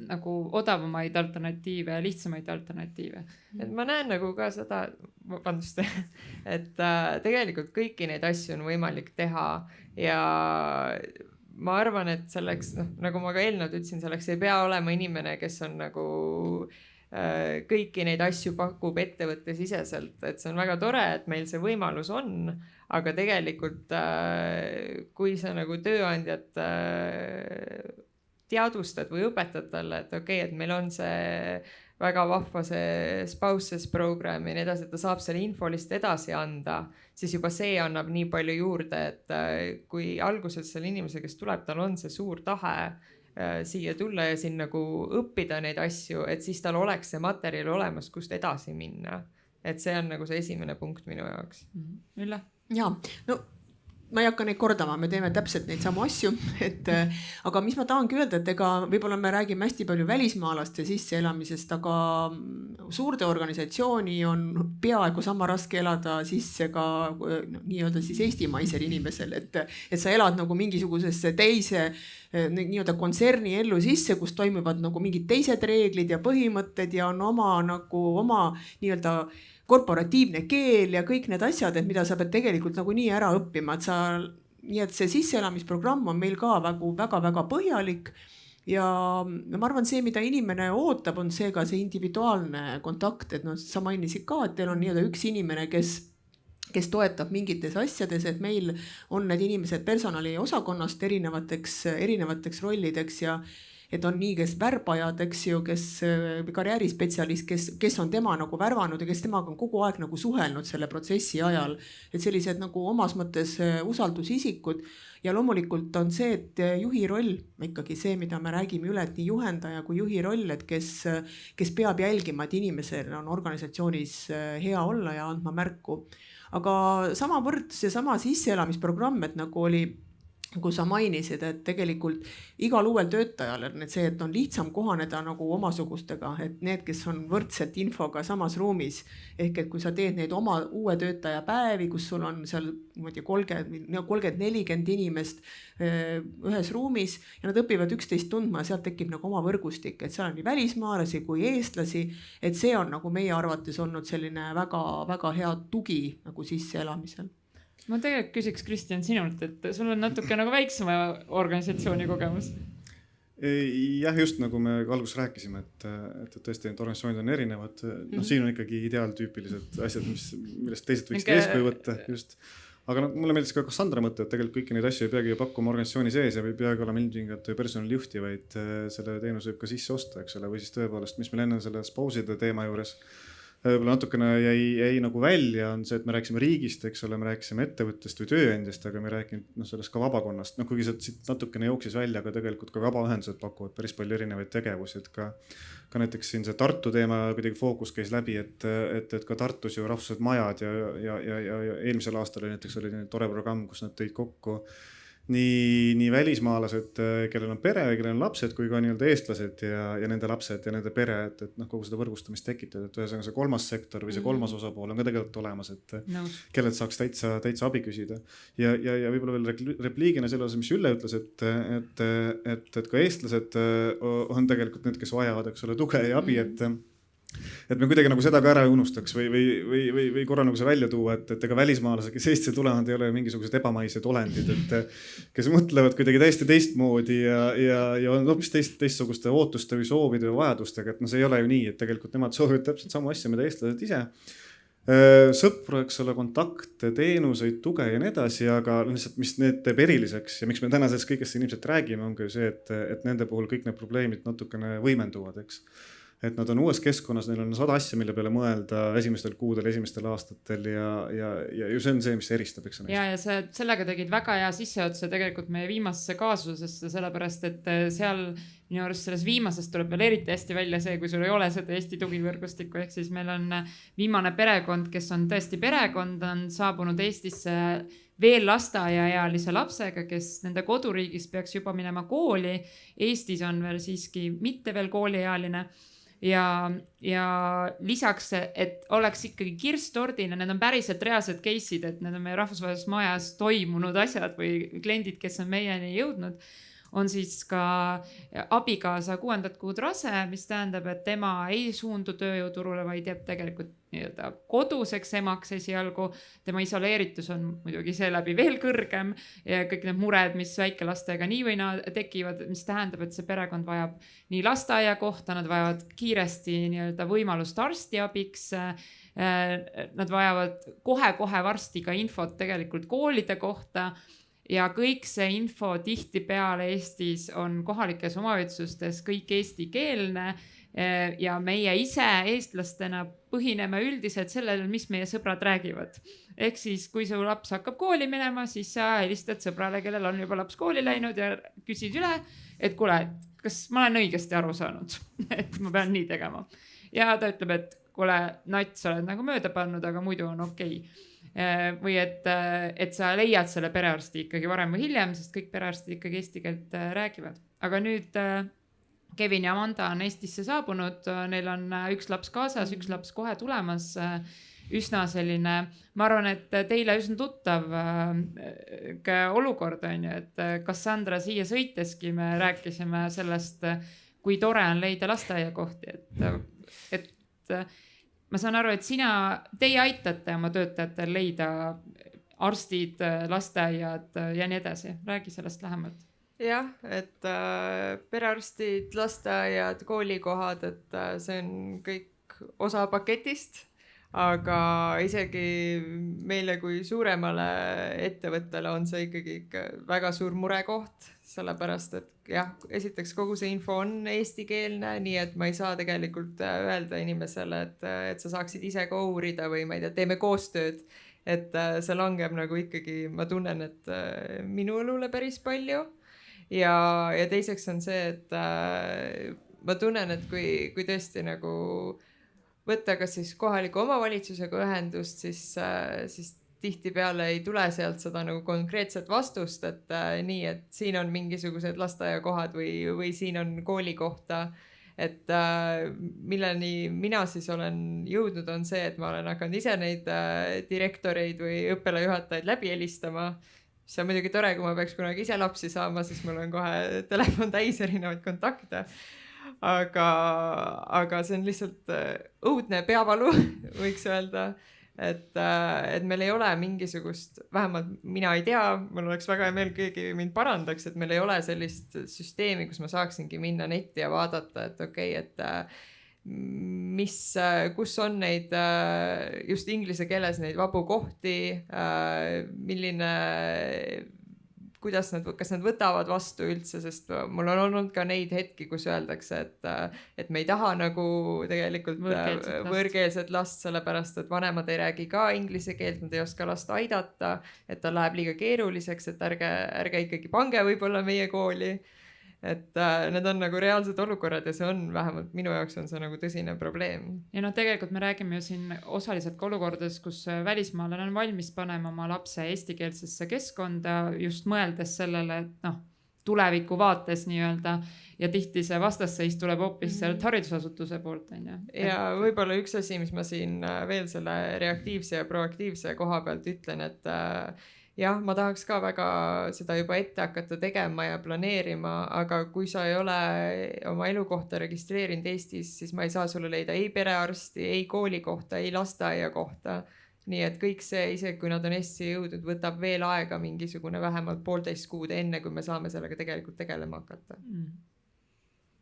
[SPEAKER 1] nagu odavamaid alternatiive ja lihtsamaid alternatiive.
[SPEAKER 4] Et ma näen nagu ka seda, vabandust, et tegelikult kõiki neid asju on võimalik teha ja ma arvan, et selleks, nagu ma ka eelnevalt ütlesin, selleks ei pea olema inimene, kes on nagu kõiki neid asju pakub ettevõtte siseselt, et see on väga tore, et meil see võimalus on, aga tegelikult kui sa nagu tööandjat teadvustad või õpetad talle, et okei, et meil on see väga vahva see spouses program ja nii edasi, et ta saab selle info lihtsalt edasi anda, siis juba see annab nii palju juurde, et kui alguses selle inimese, kes tuleb, tal on see suur tahe siia tulla ja siin nagu õppida neid asju, et siis tal oleks see materjal olemas, kust edasi minna. Et see on nagu see esimene punkt minu jaoks.
[SPEAKER 1] Ülle?
[SPEAKER 2] Jaa, no ma ei hakka neid kordama, me teeme täpselt neid samu asju, aga mis ma tahangi öelda, et ega võib-olla me räägime hästi palju välismaalaste sisseelamisest, aga suurde organisatsiooni on peaaegu sama raske elada sisse ka nii-öelda siis eestimaisel inimesel, et sa elad nagu mingisugusesse teise nii-öelda kontserni ellu sisse, kus toimuvad nagu mingid teised reeglid ja põhimõtted ja on oma nii-öelda korporatiivne keel ja kõik need asjad, et mida sa pead tegelikult nagu nii ära õppima, nii et see sisseelamisprogramm on meil ka väga-väga põhjalik ja ma arvan, see, mida inimene ootab, on see ka see individuaalne kontakt, et sa mainisid ka, et teil on nii-öelda üks inimene, kes toetab mingites asjades, et meil on need inimesed personaliosakonnast erinevateks rollideks ja et on nii, kes värbajad, eks ju, kes karjäärispetsialist, kes on tema nagu värvanud ja kes temaga on kogu aeg nagu suhelnud selle protsessi ajal. Et sellised nagu omas mõttes usaldusisikud ja loomulikult on see, et juhi roll, ikkagi see, mida me räägime üle, et nii juhendaja kui juhi roll, et kes peab jälgima, et inimesel on organisatsioonis hea olla ja andma märku. Aga samavõrd seesama sisseelamisprogramm, et nagu oli kui sa mainisid, et tegelikult igal uuel töötajal on see, et on lihtsam kohaneda nagu omasugustega, et need, kes on võrdselt infoga samas ruumis, ehk et kui sa teed neid oma uue töötaja päevi, kus sul on seal 30-40 inimest ühes ruumis ja nad õpivad üksteist tundma ja sealt tekib nagu oma võrgustik, et seal on nii välismaalasi kui eestlasi, et see on nagu meie arvates olnud selline väga-väga hea tugi nagu sisseelamisel.
[SPEAKER 1] Ma tegelikult küsiks, Kristjan, sinult, et sul on natuke nagu väiksema organisatsiooni kogemus.
[SPEAKER 5] Jah, just nagu me alguses rääkisime, et tõesti need organisatsioonid on erinevad. Siin on ikkagi ideaaltüüpilised asjad, millest teised võiksid eeskuju võtta. Just. Aga mulle meeldis ka Cassandra mõte, et tegelikult kõiki neid asju ei peagi pakkuma organisatsiooni sees ja ei peagi olema ilmtingalt personalijuhti, vaid selle teenuse võib ka sisse osta, eks ole, või siis tõepoolest, mis meil enne selle spouside teema juures võib-olla natukene jäi nagu välja, on see, et me rääkisime riigist, eks ole, me rääkisime ettevõttest või tööandjast, aga me rääkime sellest ka vabakonnast. Kuigi siit natukene jooksis välja, aga tegelikult ka vabaühendused pakuvad päris palju erinevaid tegevusi, et ka näiteks siin see Tartu teema kuidagi fookus käis läbi, et ka Tartus ju rahvusvahelised majad ja eelmisel aastal näiteks oli tore programm, kus nad tõid kokku nii välismaalased, kellel on pere, kellel on lapsed, kui ka nii-öelda eestlased ja nende lapsed ja nende pere, et kogu seda võrgustamist tekitada, et ühesõnaga see kolmas sektor või see kolmas osapool on ka tegelikult olemas, et kellelt saaks täitsa abi küsida. Ja võib-olla veel repliigina selle osas, mis Ülle ütles, et ka eestlased on tegelikult need, kes vajavad, eks ole, tuge ja abi, et me kuidagi nagu seda ka ära unustaks või korra nagu see välja tuua, et ega välismaalased, kes Eestisse tulevad, ei ole mingisugused ebamaised olendid, et kes mõtlevad kuidagi täiesti teistmoodi ja on hoopis teistsuguste ootuste või soovide või vajadustega, et see ei ole ju nii, et tegelikult nemad soovivad täpselt samu asja, mida eestlased ise. Sõpru, eks ole, kontakte, teenuseid, tuge ja nii edasi, aga lihtsalt mis need teeb eriliseks ja miks me täna sellest kõigest inimesed räägime, on ka ju see, et nende puhul kõik need probleemid natukene võimenduvad, eks. Et nad on uues keskkonnas, neil on 100 asja, mille peale mõelda esimestel kuudel, esimestel aastatel ja ju see on see, mis eristab, eks.
[SPEAKER 1] Ja sellega tegid väga hea sisseotse tegelikult meie viimasesse kaasusesse, sellepärast, et seal minu arust selles viimasest tuleb veel eriti hästi välja see, kui sul ei ole seda Eesti tugivõrgustikku, ehk siis meil on viimane perekond, kes on tõesti perekond, on saabunud Eestisse veel lasteaiaealise lapsega, kes nende koduriigis peaks juba minema kooli. Eestis on veel siiski mitte veel kooliealine. Ja lisaks, et oleks ikkagi kirstordina, need on päriselt reaalsed case'id, et need on meie rahvusvahelises majas toimunud asjad või kliendid, kes on meieni jõudnud, on siis ka abikaasa 6. kuud rase, mis tähendab, et tema ei suundu tööjõuturule, vaid jääb tegelikult nii-öelda koduseks emaks esialgu. Tema isoleeritus on muidugi seeläbi veel kõrgem ja kõik need mured, mis väikelastega nii või naa tekivad, mis tähendab, et see perekond vajab nii lasteaia kohta, nad vajavad kiiresti nii-öelda võimalust arstiabiks. Nad vajavad kohe varsti ka infot tegelikult koolide kohta. Ja kõik see info tihtipeale Eestis on kohalikes omavalitsustes kõik eestikeelne ja meie ise eestlastena põhineme üldiselt sellele, mis meie sõbrad räägivad. Ehk siis, kui su laps hakkab kooli minema, siis sa helistad sõbrale, kellel on juba laps kooli läinud ja küsid üle, et kuule, kas ma olen õigesti aru saanud, et ma pean nii tegema. Ja ta ütleb, et kuule, nats, oled nagu mööda pannud, aga muidu on okei. Või et sa leiad selle perearsti ikkagi varem või hiljem, sest kõik perearstid ikkagi eesti keelt räägivad. Aga nüüd Kevin ja Amanda on Eestisse saabunud, neil on üks laps kaasas, üks laps kohe tulemas, üsna selline, ma arvan, et teile üsna tuttav olukord on ju, et Cassandra siia sõiteski me rääkisime sellest, kui tore on leida lasteaiakohti, et ma saan aru, et teie aitate oma töötajatel leida arstid, lasteaiad ja nii edasi. Räägi sellest lähemalt.
[SPEAKER 4] Jah, et perearstid, lasteaiad, koolikohad, et see on kõik osa paketist, aga isegi meile kui suuremale ettevõttele on see ikkagi väga suur murekoht, sellepärast, et jah, esiteks kogu see info on eestikeelne, nii et ma ei saa tegelikult öelda inimesele, et sa saaksid ise ka uurida või ma ei tea, teeme koostööd, et see langeb nagu ikkagi, ma tunnen, et minu õlule päris palju ja teiseks on see, et ma tunnen, et kui tõesti nagu võtta kas siis kohaliku omavalitsusega ühendust, siis tihtipeale ei tule sealt seda nagu konkreetset vastust, et nii, et siin on mingisugused lasteaiakohad või siin on koolikohta, et milleni mina siis olen jõudnud on see, et ma olen hakanud ise neid direktoreid või õppealajuhatajaid läbi helistama. See on muidugi tore, kui ma peaks kunagi ise lapsi saama, siis mul on kohe telefon täis erinevaid kontakte. Aga see on lihtsalt õudne peavalu, võiks öelda. Et meil ei ole mingisugust, vähemalt mina ei tea, mul oleks väga hea meel, keegi mind parandaks, et meil ei ole sellist süsteemi, kus ma saaksingi minna netti ja vaadata, et okei, et kus on neid just inglise keeles neid vabu kohti, milline kuidas kas nad võtavad vastu üldse, sest mul on olnud ka neid hetki, kus öeldakse, et me ei taha nagu tegelikult võõrkeelset last, sellepärast et vanemad ei räägi ka inglise keelt, nad ei oska last aidata, et ta läheb liiga keeruliseks, et ärge ikkagi pange võib-olla meie kooli. Et need on nagu reaalsed olukorrad ja see on vähemalt minu jaoks on see nagu tõsine probleem.
[SPEAKER 1] Ja tegelikult me räägime ju siin osaliselt ka olukordades, kus välismaalane on valmis panema oma lapse eestikeelsesse keskkonda just mõeldes sellele, et tuleviku vaates nii-öelda ja tihti see vastasseis tuleb hoopis sealt haridusasutuse poolt.
[SPEAKER 4] Ja võib-olla üks asi, mis ma siin veel selle reaktiivse ja proaktiivse koha pealt ütlen, et jah, ma tahaks ka väga seda juba ette hakata tegema ja planeerima, aga kui sa ei ole oma elukohta registreerinud Eestis, siis ma ei saa sulle leida ei perearsti, ei kooli kohta, ei lasteaia kohta. Nii et kõik see, isegi kui nad on Eestisse jõudnud, võtab veel aega mingisugune vähemalt 1,5 kuud enne, kui me saame sellega tegelikult tegelema hakata.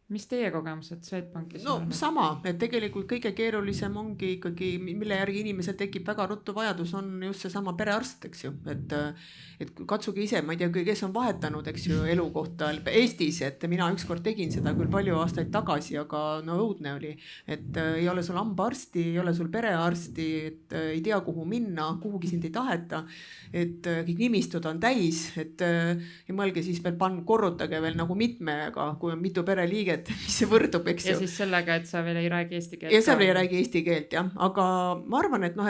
[SPEAKER 1] Mis teie kogemused Swedbankis
[SPEAKER 2] on? Sama, et tegelikult kõige keerulisem ongi ikkagi, mille järgi inimesel tekib väga ruttu vajadus, on just see sama perearst, eks ju. Et katsuge ise, ma ei tea, kes on vahetanud, eks ju, elukohta Eestis, et mina ükskord tegin seda küll palju aastaid tagasi, aga õudne oli, et ei ole sul hambaarsti, ei ole sul perearsti, et ei tea, kuhu minna, kuhugi sind ei taheta, et kõik nimistud on täis, et ja mõelge siis veel korrutage veel nagu mitmega, kui on mitu pereliiget, mis see võrdub, eks ju.
[SPEAKER 1] Ja siis sellega, et sa veel ei räägi eesti keelt.
[SPEAKER 2] Ja sa veel ei räägi eesti keelt, jah. Aga ma arvan, et ma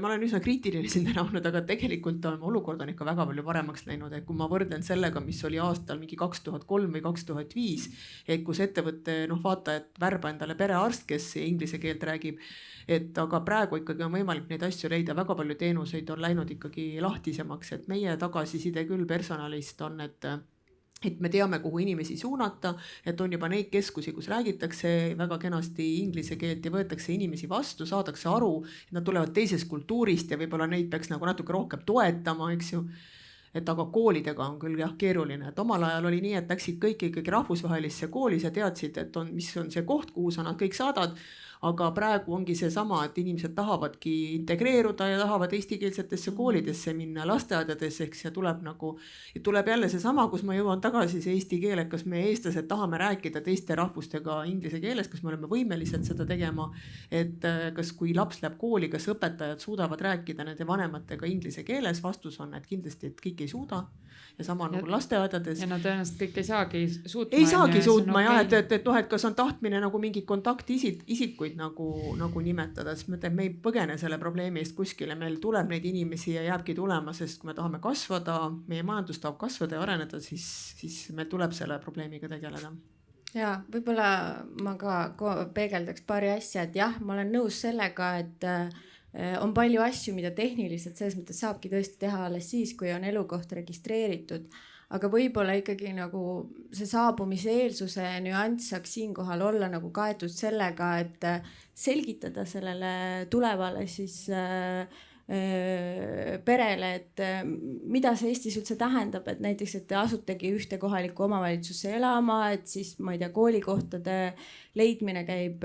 [SPEAKER 2] olen üsna kriitiline siin täna olnud, aga tegelikult on olukord on ikka väga palju paremaks läinud. Et kui ma võrdlen sellega, mis oli aastal mingi 2003 või 2005, et kus ettevõtte vaata, et värba endale perearst, kes inglise keelt räägib, et aga praegu ikkagi on võimalik neid asju leida, väga palju teenuseid on läinud ikkagi lahtisemaks, et meie tagasiside küll personalist on, et me teame, kuhu inimesi suunata, et on juba neid keskusi, kus räägitakse väga kenasti inglise keelt ja võetakse inimesi vastu, saadakse aru, et nad tulevad teisest kultuurist ja võib-olla neid peaks nagu natuke rohkem toetama, eks ju. Et aga koolidega on küll jah keeruline, et omal ajal oli nii, et läksid kõik ikkagi rahvusvahelisse kooli, sa teadsid, et mis on see koht, kuhu sa nad kõik saadad. Aga praegu ongi see sama, et inimesed tahavadki integreeruda ja tahavad eestikeelsetesse koolidesse minna, lasteaedadesse, eks ja tuleb jälle see sama, kus ma jõuan tagasi see eesti keele, kas me eestlased tahame rääkida teiste rahvustega inglise keeles, kas me oleme võimelised seda tegema, et kas kui laps läheb kooli, kas õpetajad suudavad rääkida nende vanematega inglise keeles, vastus on, et kindlasti, et kõik ei suuda ja sama nagu lasteaedades.
[SPEAKER 1] Ja nad tõenäoliselt kõik ei saagi suutma.
[SPEAKER 2] Ei saagi suutma jah, et kas on tahtmine nagu mingi kontaktisikuid nagu nimetada, sest me ei põgene selle probleemi eest kuskile, meil tuleb neid inimesi ja jääbki tulema, sest kui me tahame kasvada, meie majandus tahab kasvada ja areneda, siis meil tuleb selle probleemiga tegeleda.
[SPEAKER 3] Ja võib-olla ma ka peegeldaks paari asja, et jah, ma olen nõus sellega, et on palju asju, mida tehniliselt selles mõttes saabki tõesti teha alles siis, kui on elukoht registreeritud. Aga võib-olla ikkagi nagu see saabumise eelsuse nüanss saaks siinkohal olla nagu kaetud sellega, et selgitada sellele tulevale siis perele, et mida see Eestis üldse tähendab, et näiteks, et te asutegi ühte kohalikku omavalitsusse elama, et siis ma ei tea, koolikohtade leidmine käib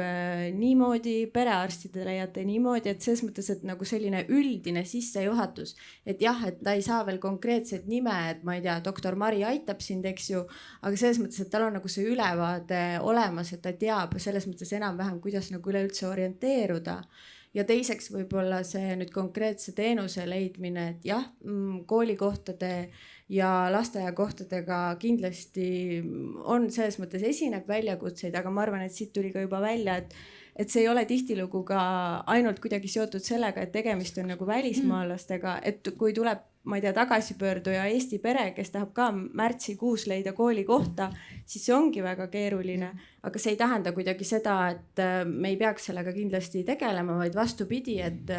[SPEAKER 3] niimoodi, perearstide leiate niimoodi, et selles mõttes, et nagu selline üldine sissejuhatus, et jah, et ta ei saa veel konkreetset nime, et ma ei tea, doktor Mari aitab sind, eks ju, aga selles mõttes, et tal on nagu see ülevaade olemas, et ta teab selles mõttes enam-vähem, kuidas nagu üleüldse orienteeruda. Ja teiseks võib-olla see nüüd konkreetse teenuse leidmine, et jah, koolikohtade ja lasteaiakohtadega kindlasti on selles mõttes esineb väljakutseid, aga ma arvan, et siit tuli ka juba välja, et see ei ole tihtilugu ka ainult kuidagi seotud sellega, et tegemist on nagu välismaalastega, et kui tuleb, ma ei tea, tagasipöörduja Eesti pere, kes tahab ka märtsikuus leida kooli kohta, siis see ongi väga keeruline, aga see ei tähenda kuidagi seda, et me ei peaks sellega kindlasti tegelema, vaid vastupidi, et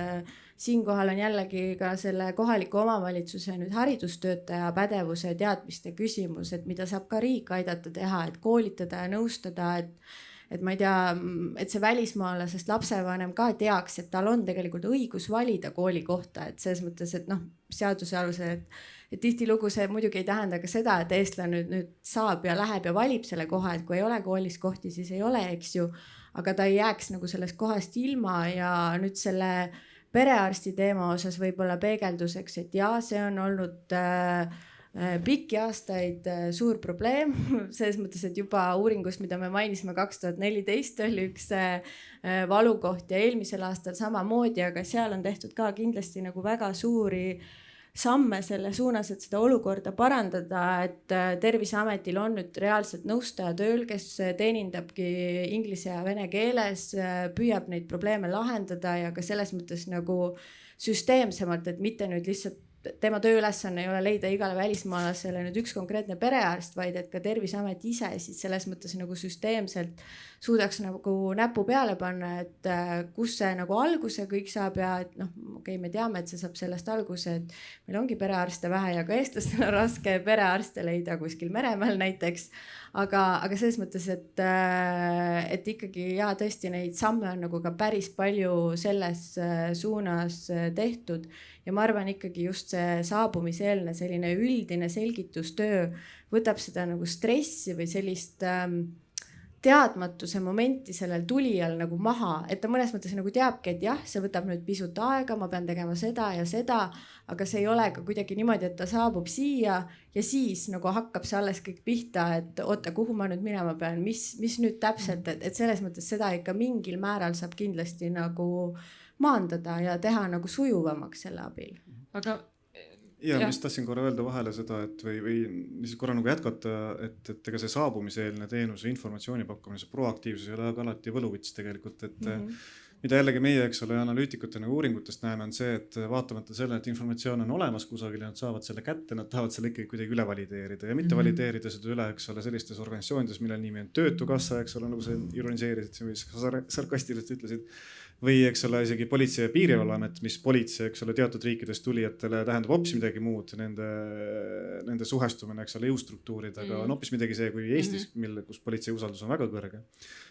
[SPEAKER 3] siinkohal on jällegi ka selle kohaliku omavalitsuse nüüd haridustöötaja pädevuse ja teadmiste küsimus, et mida saab ka riik aidata teha, et koolitada ja nõustada, et ma ei tea, et see välismaalasest lapsevanem ka teaks, et tal on tegelikult õigus valida kooli kohta, et selles mõttes, et seaduse alusel, et tihtilugu see muidugi ei tähenda ka seda, et eestlane nüüd saab ja läheb ja valib selle koha, et kui ei ole koolis kohti, siis ei ole, eks ju, aga ta ei jääks nagu sellest kohast ilma ja nüüd selle perearsti teema osas võib-olla peegelduseks, et jaa, see on olnud pikki aastaid suur probleem selles mõttes, et juba uuringus, mida me mainisime 2014 oli üks valukoht ja eelmisel aastal samamoodi, aga seal on tehtud ka kindlasti nagu väga suuri samme selle suunas, et seda olukorda parandada, et Terviseametil on nüüd reaalselt nõustaja tööl, kes teenindabki inglise ja vene keeles, püüab neid probleeme lahendada ja ka selles mõttes nagu süsteemsemalt, et mitte nüüd lihtsalt tema tööülesanne ei ole leida igale välismaalasele nüüd üks konkreetne perearst, vaid et ka Terviseamet ise siis selles mõttes nagu süsteemselt suudaks nagu näpu peale panna, et kus see nagu alguse kõik saab ja et noh, okei, me teame, et see saab sellest alguse, et meil ongi perearste vähe ja ka eestlastel on raske perearste leida kuskil Meremaal näiteks, aga selles mõttes, et ikkagi ja tõesti neid samme on nagu ka päris palju selles suunas tehtud ja ma arvan ikkagi just see saabumiseelne selline üldine selgitustöö võtab seda nagu stressi või sellist teadmatuse momenti sellel tulijal nagu maha, et ta mõnes mõttes nagu teabki, et jah, see võtab nüüd pisut aega, ma pean tegema seda ja seda, aga see ei ole ka kuidagi niimoodi, et ta saabub siia ja siis nagu hakkab see alles kõik pihta, et oota, kuhu ma nüüd minema pean, mis nüüd täpselt, et selles mõttes seda ikka mingil määral saab kindlasti nagu maandada ja teha nagu sujuvamaks selle abil.
[SPEAKER 1] Aga
[SPEAKER 5] ja mis tahtsin korra öelda vahele seda, et või korra nagu jätkata, et ega see saabumiseelne teenuse informatsiooni pakkumine, see proaktiivsus ei ole ka alati võluvits tegelikult, et mida jällegi meie, eks ole, analüütikutena uuringutest näeme, on see, et vaatamata selle, et informatsioon on olemas kusagil ja nad saavad selle kätte, nad tahavad selle ikkagi kuidagi üle valideerida ja mitte valideerida seda üle, eks ole, sellistes organisatsioonides, millel nimi on Töötukassa, eks ole, nagu sa ironiseerisid, mis sarkastiliselt ütlesid, või eks ole isegi Politsei- ja Piirivalveamet, mis politsei, eks ole, teatud riikidest tulijatele tähendab hoopis midagi muud, nende suhestumine, eks ole, jõustruktuuridega on hoopis midagi see, kui Eestis, kus politsei usaldus on väga kõrge.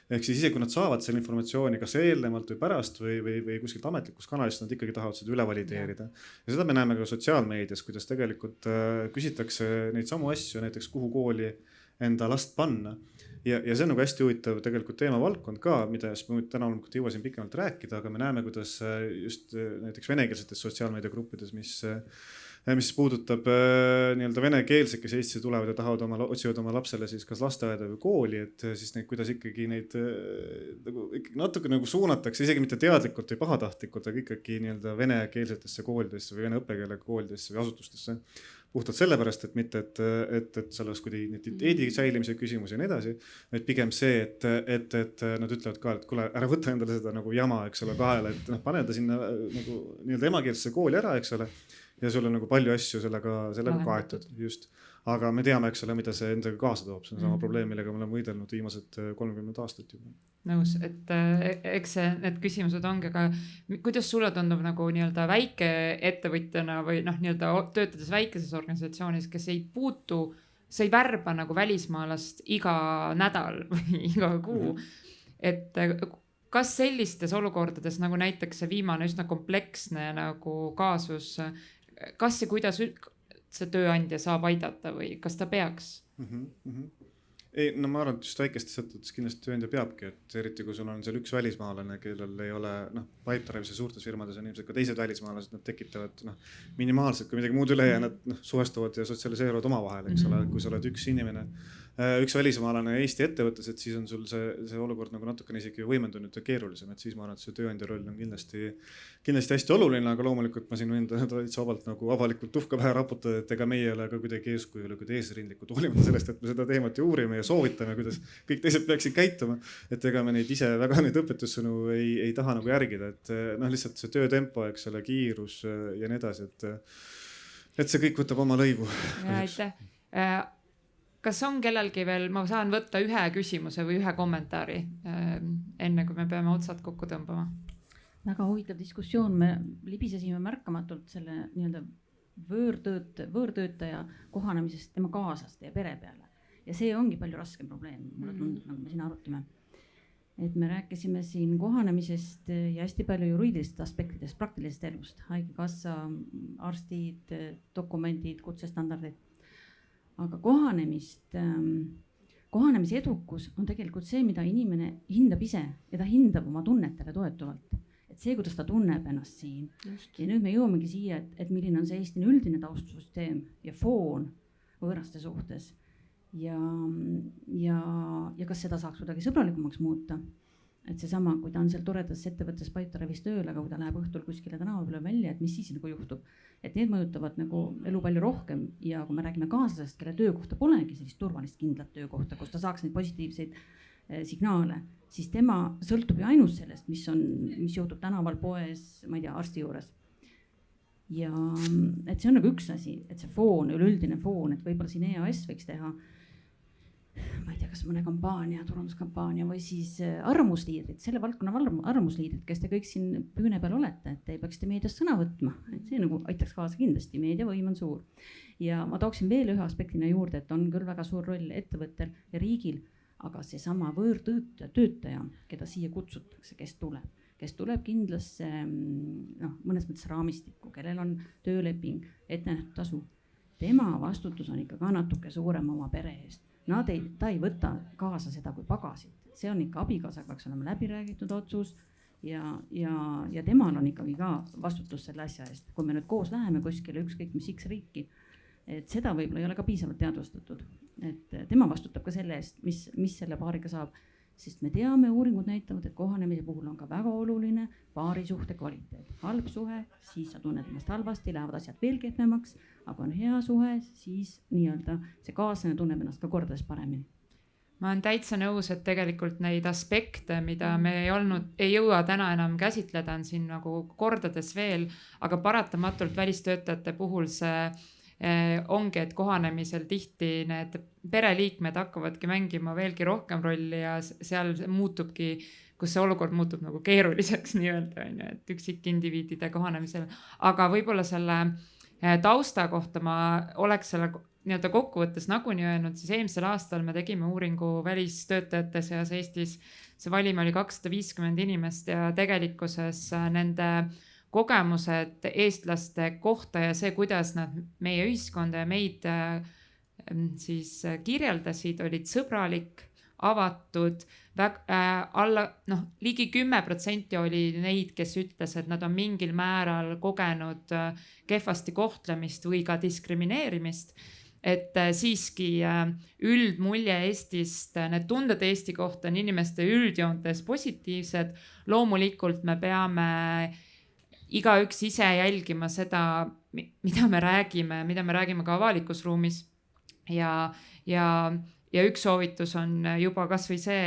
[SPEAKER 5] Ehk siis isegi kui nad saavad selle informatsiooni kas eelnevalt või pärast või kuskilt ametlikust kanalist, nad ikkagi tahavad seda üle valideerida. Ja seda me näeme ka sotsiaalmeedias, kuidas tegelikult küsitakse neid samu asju, näiteks kuhu kooli enda last panna. Ja see on nagu hästi huvitav tegelikult teemavaldkond ka, mida me täna ei jõua siin pikemalt rääkida, aga me näeme, kuidas just näiteks venekeelsetes sotsiaalmeediagruppides, mis puudutab nii-öelda venekeelseid, kes Eestisse tulevad ja otsivad oma lapsele siis kas lasteaeda või kooli, et siis kuidas ikkagi neid natuke nagu suunatakse, isegi mitte teadlikult või pahatahtlikult, aga ikkagi nii-öelda venekeelsetesse koolidesse või vene õppekeelega koolidesse või asutustesse. Puhtalt sellepärast, et mitte, et seal oleks kuidagi identiteedi säilimise küsimus ja nii edasi, vaid pigem see, et nad ütlevad ka, et kuule, ära võta endale seda nagu jama, eks ole, kahele, et pane ta sinna nagu nii-öelda emakeelsesse kooli ära, eks ole, ja sul on nagu palju asju sellega kaetud, just. Aga me teame, eks ole, mida see endaga kaasa toob, see on sama probleem, millega me oleme võidelnud viimased 30 aastat juba.
[SPEAKER 1] Nõus, et eks need küsimused ongi, aga kuidas sulle tundub nagu nii-öelda väike ettevõtjana või noh, nii-öelda töötades väikeses organisatsioonis, kes ei puutu, sa ei värba nagu välismaalast iga nädal või iga kuu, et kas sellistes olukordades nagu näiteks see viimane üsna kompleksne nagu kaasus, kas ja kuidas see tööandja saab aidata või kas ta peaks?
[SPEAKER 5] Ei, no ma arvan, et just väikestes ettevõtetes kindlasti tööandja peabki, et eriti kui sul on seal üks välismaalane, kellel ei ole, Pipedrive'is ja suurtes firmades on ilmselt ka teised välismaalased, nad tekitavad minimaalselt, kui midagi muud üle ja nad suhestuvad ja sotsialiseeruvad omavahel, eks ole, kui sa oled üks inimene, üks välismaalane Eesti ettevõttes, et siis on sul see olukord nagu natukene isegi võimendunud ja keerulisem, et siis ma arvan, et see tööandja roll on kindlasti hästi oluline, aga loomulikult ma siin võin täitsa vabalt nagu avalikult tuhka pähe raputada, et ega meie ei ole ka kuidagi eeskuju, kuidagi eesrindlikud, hoolimata sellest, et me seda teemat ju uurime ja soovitame, kuidas kõik teised peaksid käituma, et ega me neid ise väga neid õpetussõnu ei taha nagu järgida, et lihtsalt see töötempo, eks ole, kiirus ja nii edasi, et see kõik võtab oma lõivu.
[SPEAKER 1] Aitäh. Kas on kellelgi veel, ma saan võtta ühe küsimuse või ühe kommentaari, enne kui me peame otsad kokku tõmbama?
[SPEAKER 6] Väga huvitav diskussioon, me libisesime märkamatult selle nii-öelda võõrtöötaja kohanemisest tema kaaslaste ja pere peale. Ja see ongi palju raskem probleem, mulle tundub, nagu me siin arutime. Et me rääkisime siin kohanemisest ja hästi palju juriidilistest aspektidest, praktilisest elust, haigekassa, arstid, dokumendid, kutsestandardid. Aga kohanemise edukus on tegelikult see, mida inimene hindab ise ja ta hindab oma tunnetele toetuvalt. Et see, kuidas ta tunneb ennast siin. Just. Ja nüüd me jõuamegi siia, et milline on see Eesti üldine taustsüsteem ja foon võõraste suhtes ja kas seda saaks kuidagi sõbralikumaks muuta. Et seesama, kui ta on seal toredas ettevõttes Pipedrive'is tööl, aga kui ta läheb õhtul kuskile tänava peale välja, et mis siis nagu juhtub, et need mõjutavad nagu elu palju rohkem ja kui me räägime kaaslasest, kelle töökohta polegi sellist turvalist kindlat töökohta, kus ta saaks neid positiivseid signaale, siis tema sõltub ju ainult sellest, mis juhtub tänaval, poes, ma ei tea, arsti juures. Ja et see on nagu üks asi, et see foon, üleüldine foon, et võib-olla siin EAS võiks teha, ma ei tea, kas mõne kampaania, turunduskampaania või siis arvamusliidrid, selle valdkonna arvamusliidrid, kes te kõik siin püüne peal olete, et ei peaks te meedias sõna võtma, et see nagu aitaks kaasa kindlasti, meediavõim on suur. Ja ma tooksin veel ühe aspektina juurde, et on küll väga suur roll ettevõttel ja riigil, aga seesama võõrtöötaja, keda siia kutsutakse, kes tuleb kindlasse mõnes mõttes raamistikku, kellel on tööleping, ettenähtud tasu, tema vastutus on ikka ka natuke suurem oma pere eest. Ta ei võta kaasa seda kui pagasit, see on ikka abikaasaga peaks olema läbi räägitud otsus ja temal on ikkagi ka vastutus selle asja eest. Kui me nüüd koos läheme kuskile ükskõik mis X riiki, et seda võib-olla ei ole ka piisavalt teadvustatud, et tema vastutab ka selle eest, mis selle paariga saab, sest me teame, uuringud näitavad, et kohanemise puhul on ka väga oluline paarisuhte kvaliteet. Halb suhe, siis sa tunned ennast halvasti, lähevad asjad veel kehvemaks, aga on hea suhe, siis nii-öelda see kaaslane tunneb ennast ka kordades paremini.
[SPEAKER 1] Ma olen täitsa nõus, et tegelikult neid aspekte, mida me ei jõua täna enam käsitleda, on siin nagu kordades veel, aga paratamatult välistöötajate puhul see ongi, et kohanemisel tihti need pereliikmed hakkavadki mängima veelgi rohkem rolli ja seal muutubki, kus see olukord muutub nagu keeruliseks nii-öelda, et üksikindiviidide kohanemisel. Aga võib-olla selle tausta kohta ma oleks selle nii-öelda kokkuvõttes nagunii öelnud, siis eelmisel aastal me tegime uuringu välistöötajate seas Eestis. See valim oli 250 inimest ja tegelikkuses nende kogemused eestlaste kohta ja see, kuidas nad meie ühiskonda ja meid siis kirjeldasid, olid sõbralik, avatud, ligi 10% oli neid, kes ütles, et nad on mingil määral kogenud kehvasti kohtlemist või ka diskrimineerimist. Et siiski üldmulje Eestist, need tunded Eesti kohta on inimeste üldjoontes positiivsed. Loomulikult me peame igaüks ise jälgima seda, mida me räägime ka avalikus ruumis. Ja üks soovitus on juba kas või see,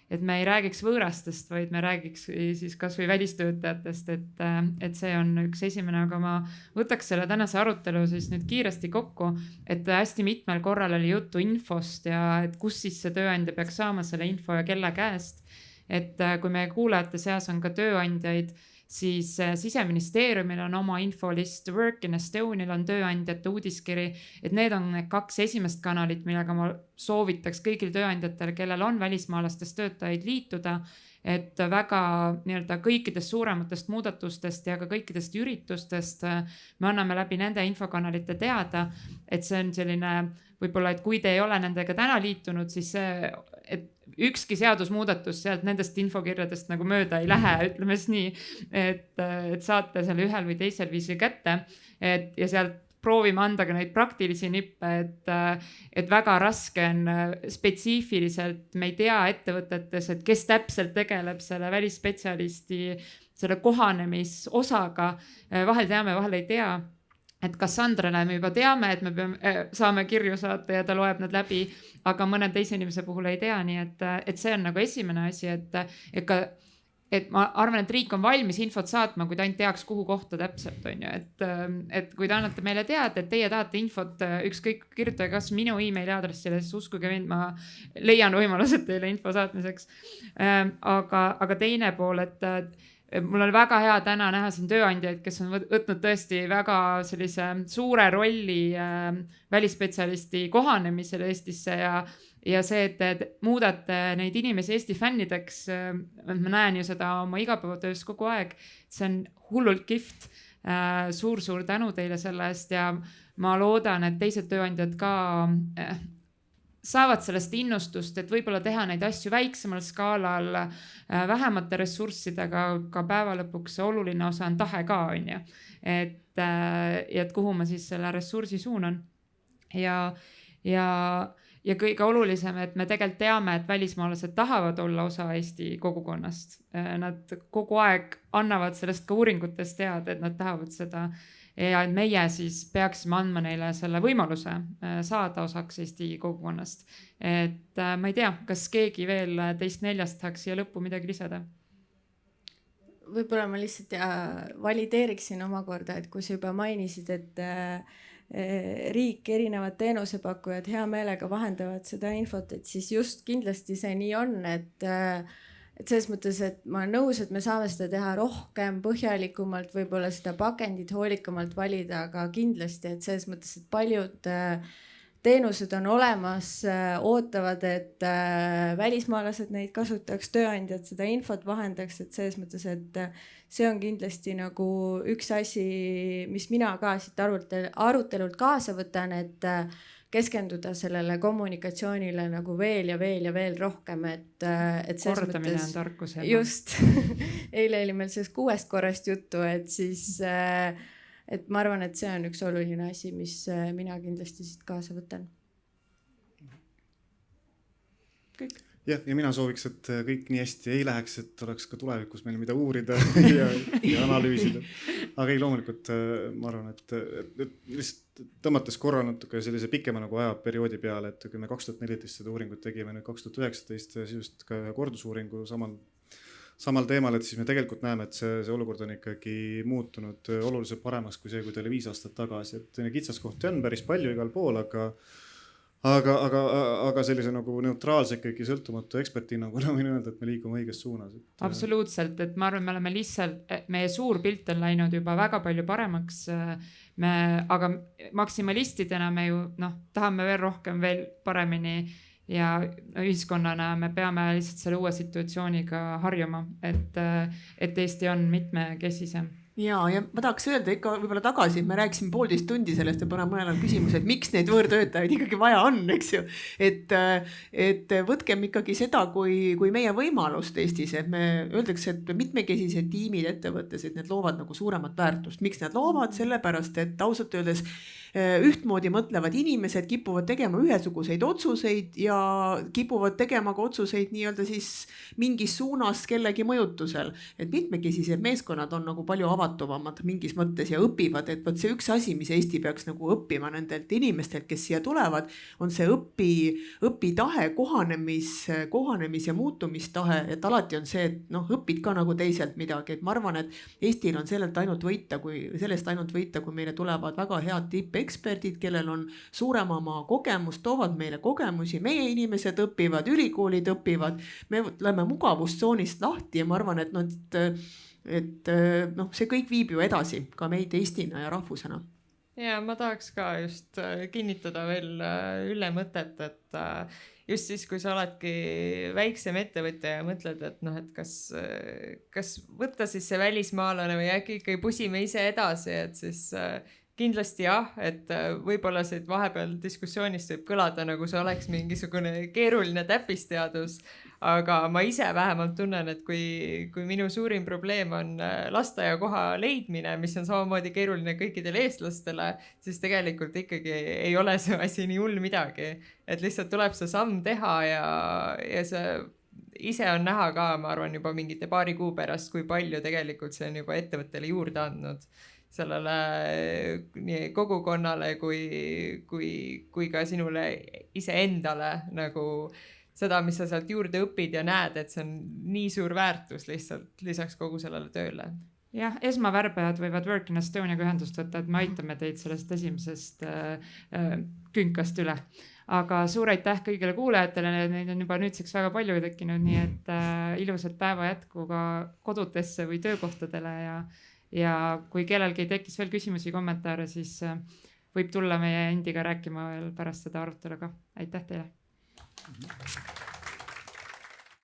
[SPEAKER 1] et me ei räägiks võõrastest, vaid me räägiks siis kas või välistöötajatest, et see on üks esimene, aga ma võtaks selle tänase arutelu siis nüüd kiiresti kokku, et hästi mitmel korral oli juttu infost ja et kus siis see tööandja peaks saama selle info ja kelle käest. Et kui meie kuulajate seas on ka tööandjaid, siis Siseministeeriumil on oma infolist, Work in Estonial on tööandjate uudiskiri, et need on need 2 esimest kanalit, millega ma soovitaks kõigil tööandjatel, kellel on välismaalastest töötajaid liituda, et väga nii-öelda kõikidest suurematest muudatustest ja ka kõikidest üritustest me anname läbi nende infokanalite teada, et see on selline võib-olla, et kui te ei ole nendega täna liitunud, siis see, et ükski seadusmuudatus sealt nendest infokirjadest nagu mööda ei lähe, ütleme siis nii, et saate selle ühel või teisel viisil kätte, ja sealt proovime anda ka neid praktilisi nippe, et väga raske on spetsiifiliselt, me ei tea ettevõtetes, et kes täpselt tegeleb selle välisspetsialisti, selle kohanemisosaga, vahel teame, vahel ei tea. Et Cassandrale me juba teame, et me saame kirju saata ja ta loeb nad läbi, aga mõne teise inimese puhul ei tea, nii et see on nagu esimene asi, et ma arvan, et riik on valmis infot saatma, kui ta ainult teaks, kuhu kohta täpselt on ju, et kui te annate meile teada, et teie tahate infot, ükskõik kirjutage kas minu emaili aadressile, siis uskuge mind, ma leian võimalused teile info saatmiseks. Aga teine pool, et mul oli väga hea täna näha siin tööandjaid, kes on võtnud tõesti väga sellise suure rolli välisspetsialisti kohanemisel Eestisse ja see, et te muudate neid inimesi Eesti fännideks, ma näen ju seda oma igapäevatöös kogu aeg, see on hullult kihvt, suur tänu teile selle eest ja ma loodan, et teised tööandjad ka saavad sellest innustust, et võib-olla teha neid asju väiksemal skaalal, vähemate ressurssidega, ka päeva lõpuks oluline osa on tahe ka, on ju. Et kuhu ma siis selle ressursi suunan. ja kõige olulisem, et me tegelikult teame, et välismaalased tahavad olla osa Eesti kogukonnast. Nad kogu aeg annavad sellest ka uuringutest teada, et nad tahavad seda ja et meie siis peaksime andma neile selle võimaluse saada osaks Eesti kogukonnast. Et ma ei tea, kas keegi veel teist neljast tahaks siia lõppu midagi lisada?
[SPEAKER 3] Võib-olla ma lihtsalt valideeriksin omakorda, et kui sa juba mainisid, et riik, erinevad teenusepakkujad hea meelega vahendavad seda infot, et siis just kindlasti see nii on, et selles mõttes, et ma olen nõus, et me saame seda teha rohkem, põhjalikumalt, võib-olla seda pakendit hoolikamalt valida, aga kindlasti, et selles mõttes, et paljud teenused on olemas, ootavad, et välismaalased neid kasutaks, tööandjad seda infot vahendaks, et selles mõttes, et see on kindlasti nagu üks asi, mis mina ka siit arutelult kaasa võtan, et keskenduda sellele kommunikatsioonile nagu veel ja veel rohkem, et
[SPEAKER 1] kordamine on tarkus.
[SPEAKER 3] Just, eile oli meil sellest 6 korrast juttu, et siis et ma arvan, et see on üks oluline asi, mis mina kindlasti siit kaasa võtan.
[SPEAKER 2] Kõik.
[SPEAKER 5] Ja mina sooviks, et kõik nii hästi ei läheks, et oleks ka tulevikus meil mida uurida ja analüüsida. Aga ei, loomulikult ma arvan, et lihtsalt tõmmates korra natuke sellise pikema nagu ajaperioodi peale, et kui me 2014 seda uuringut tegime, nüüd 2019 sisust ka kordusuuringu samal teemal, et siis me tegelikult näeme, et see olukord on ikkagi muutunud oluliselt paremaks kui see, kui ta oli 5 aastat tagasi. Et kitsaskohti on päris palju igal pool, aga sellise nagu neutraalse ikkagi sõltumatu eksperthinnanguna võin öelda, et me liigume õiges suunas.
[SPEAKER 1] Absoluutselt, et ma arvan, me oleme lihtsalt, meie suur pilt on läinud juba väga palju paremaks, aga maksimalistidena me ju tahame veel rohkem, veel paremini ja ühiskonnana me peame lihtsalt selle uue situatsiooniga harjuma, et Eesti on mitmekesisem.
[SPEAKER 2] Ja ma tahaks öelda ikka võib-olla tagasi, et me rääkisime 1,5 tundi sellest ja paneme mõnele küsimuse, et miks neid võõrtöötajaid ikkagi vaja on, eks ju. Et võtkem ikkagi seda kui meie võimalust Eestis, et me öeldakse, et mitmekesised tiimid ettevõttes, et need loovad nagu suuremat väärtust. Miks need loovad? Sellepärast, et ausalt öeldes ühtmoodi mõtlevad inimesed kipuvad tegema ühesuguseid otsuseid ja kipuvad tegema ka otsuseid nii-öelda siis mingis suunas kellegi mõjutusel. Et mitmekesised meeskonnad on nagu palju avatumad mingis mõttes ja õpivad, et võt see üks asi, mis Eesti peaks nagu õppima nendelt inimestelt, kes siia tulevad, on see õpitahe, kohanemis ja muutumistahe, et alati on see, et õpid ka nagu teiselt midagi, et ma arvan, et Eestil on sellest ainult võita, kui meile tulevad väga head tippeksperdid, kellel on suurem oma kogemus, toovad meile kogemusi, meie inimesed õpivad, ülikoolid õpivad, me läheme mugavustsoonist lahti ja ma arvan, et see kõik viib ju edasi ka meid Eestina ja rahvusena.
[SPEAKER 4] Ja ma tahaks ka just kinnitada veel Ülle mõtet, et just siis, kui sa oledki väiksem ettevõtja ja mõtled, et kas võtta siis see välismaalane või äkki ikka pusime ise edasi, et siis kindlasti jah, et võib-olla siit vahepeal diskussioonist võib kõlada, nagu see oleks mingisugune keeruline täppisteadus, aga ma ise vähemalt tunnen, et kui minu suurim probleem on lasteaiakoha leidmine, mis on samamoodi keeruline kõikidele eestlastele, siis tegelikult ikkagi ei ole see asi nii hull midagi. Et lihtsalt tuleb see samm teha ja see ise on näha ka, ma arvan, juba mingite paari kuu pärast, kui palju tegelikult see on juba ettevõttele juurde andnud sellele nii kogukonnale kui ka sinule iseendale nagu seda, mis sa sealt juurde õpid ja näed, et see on nii suur väärtus lihtsalt lisaks kogu sellele tööle.
[SPEAKER 1] Jah, esmavärbajad võivad Work in Estoniaga ühendust võtta, et me aitame teid sellest esimesest künkast üle. Aga suur aitäh kõigile kuulajatele, neid on juba nüüdseks väga palju tekkinud, nii et ilusat päeva jätku ka kodutesse või töökohtadele ja kui kellelgi tekkis veel küsimusi, kommentaare, siis võib tulla meie endiga rääkima veel pärast seda arutelu ka. Aitäh teile!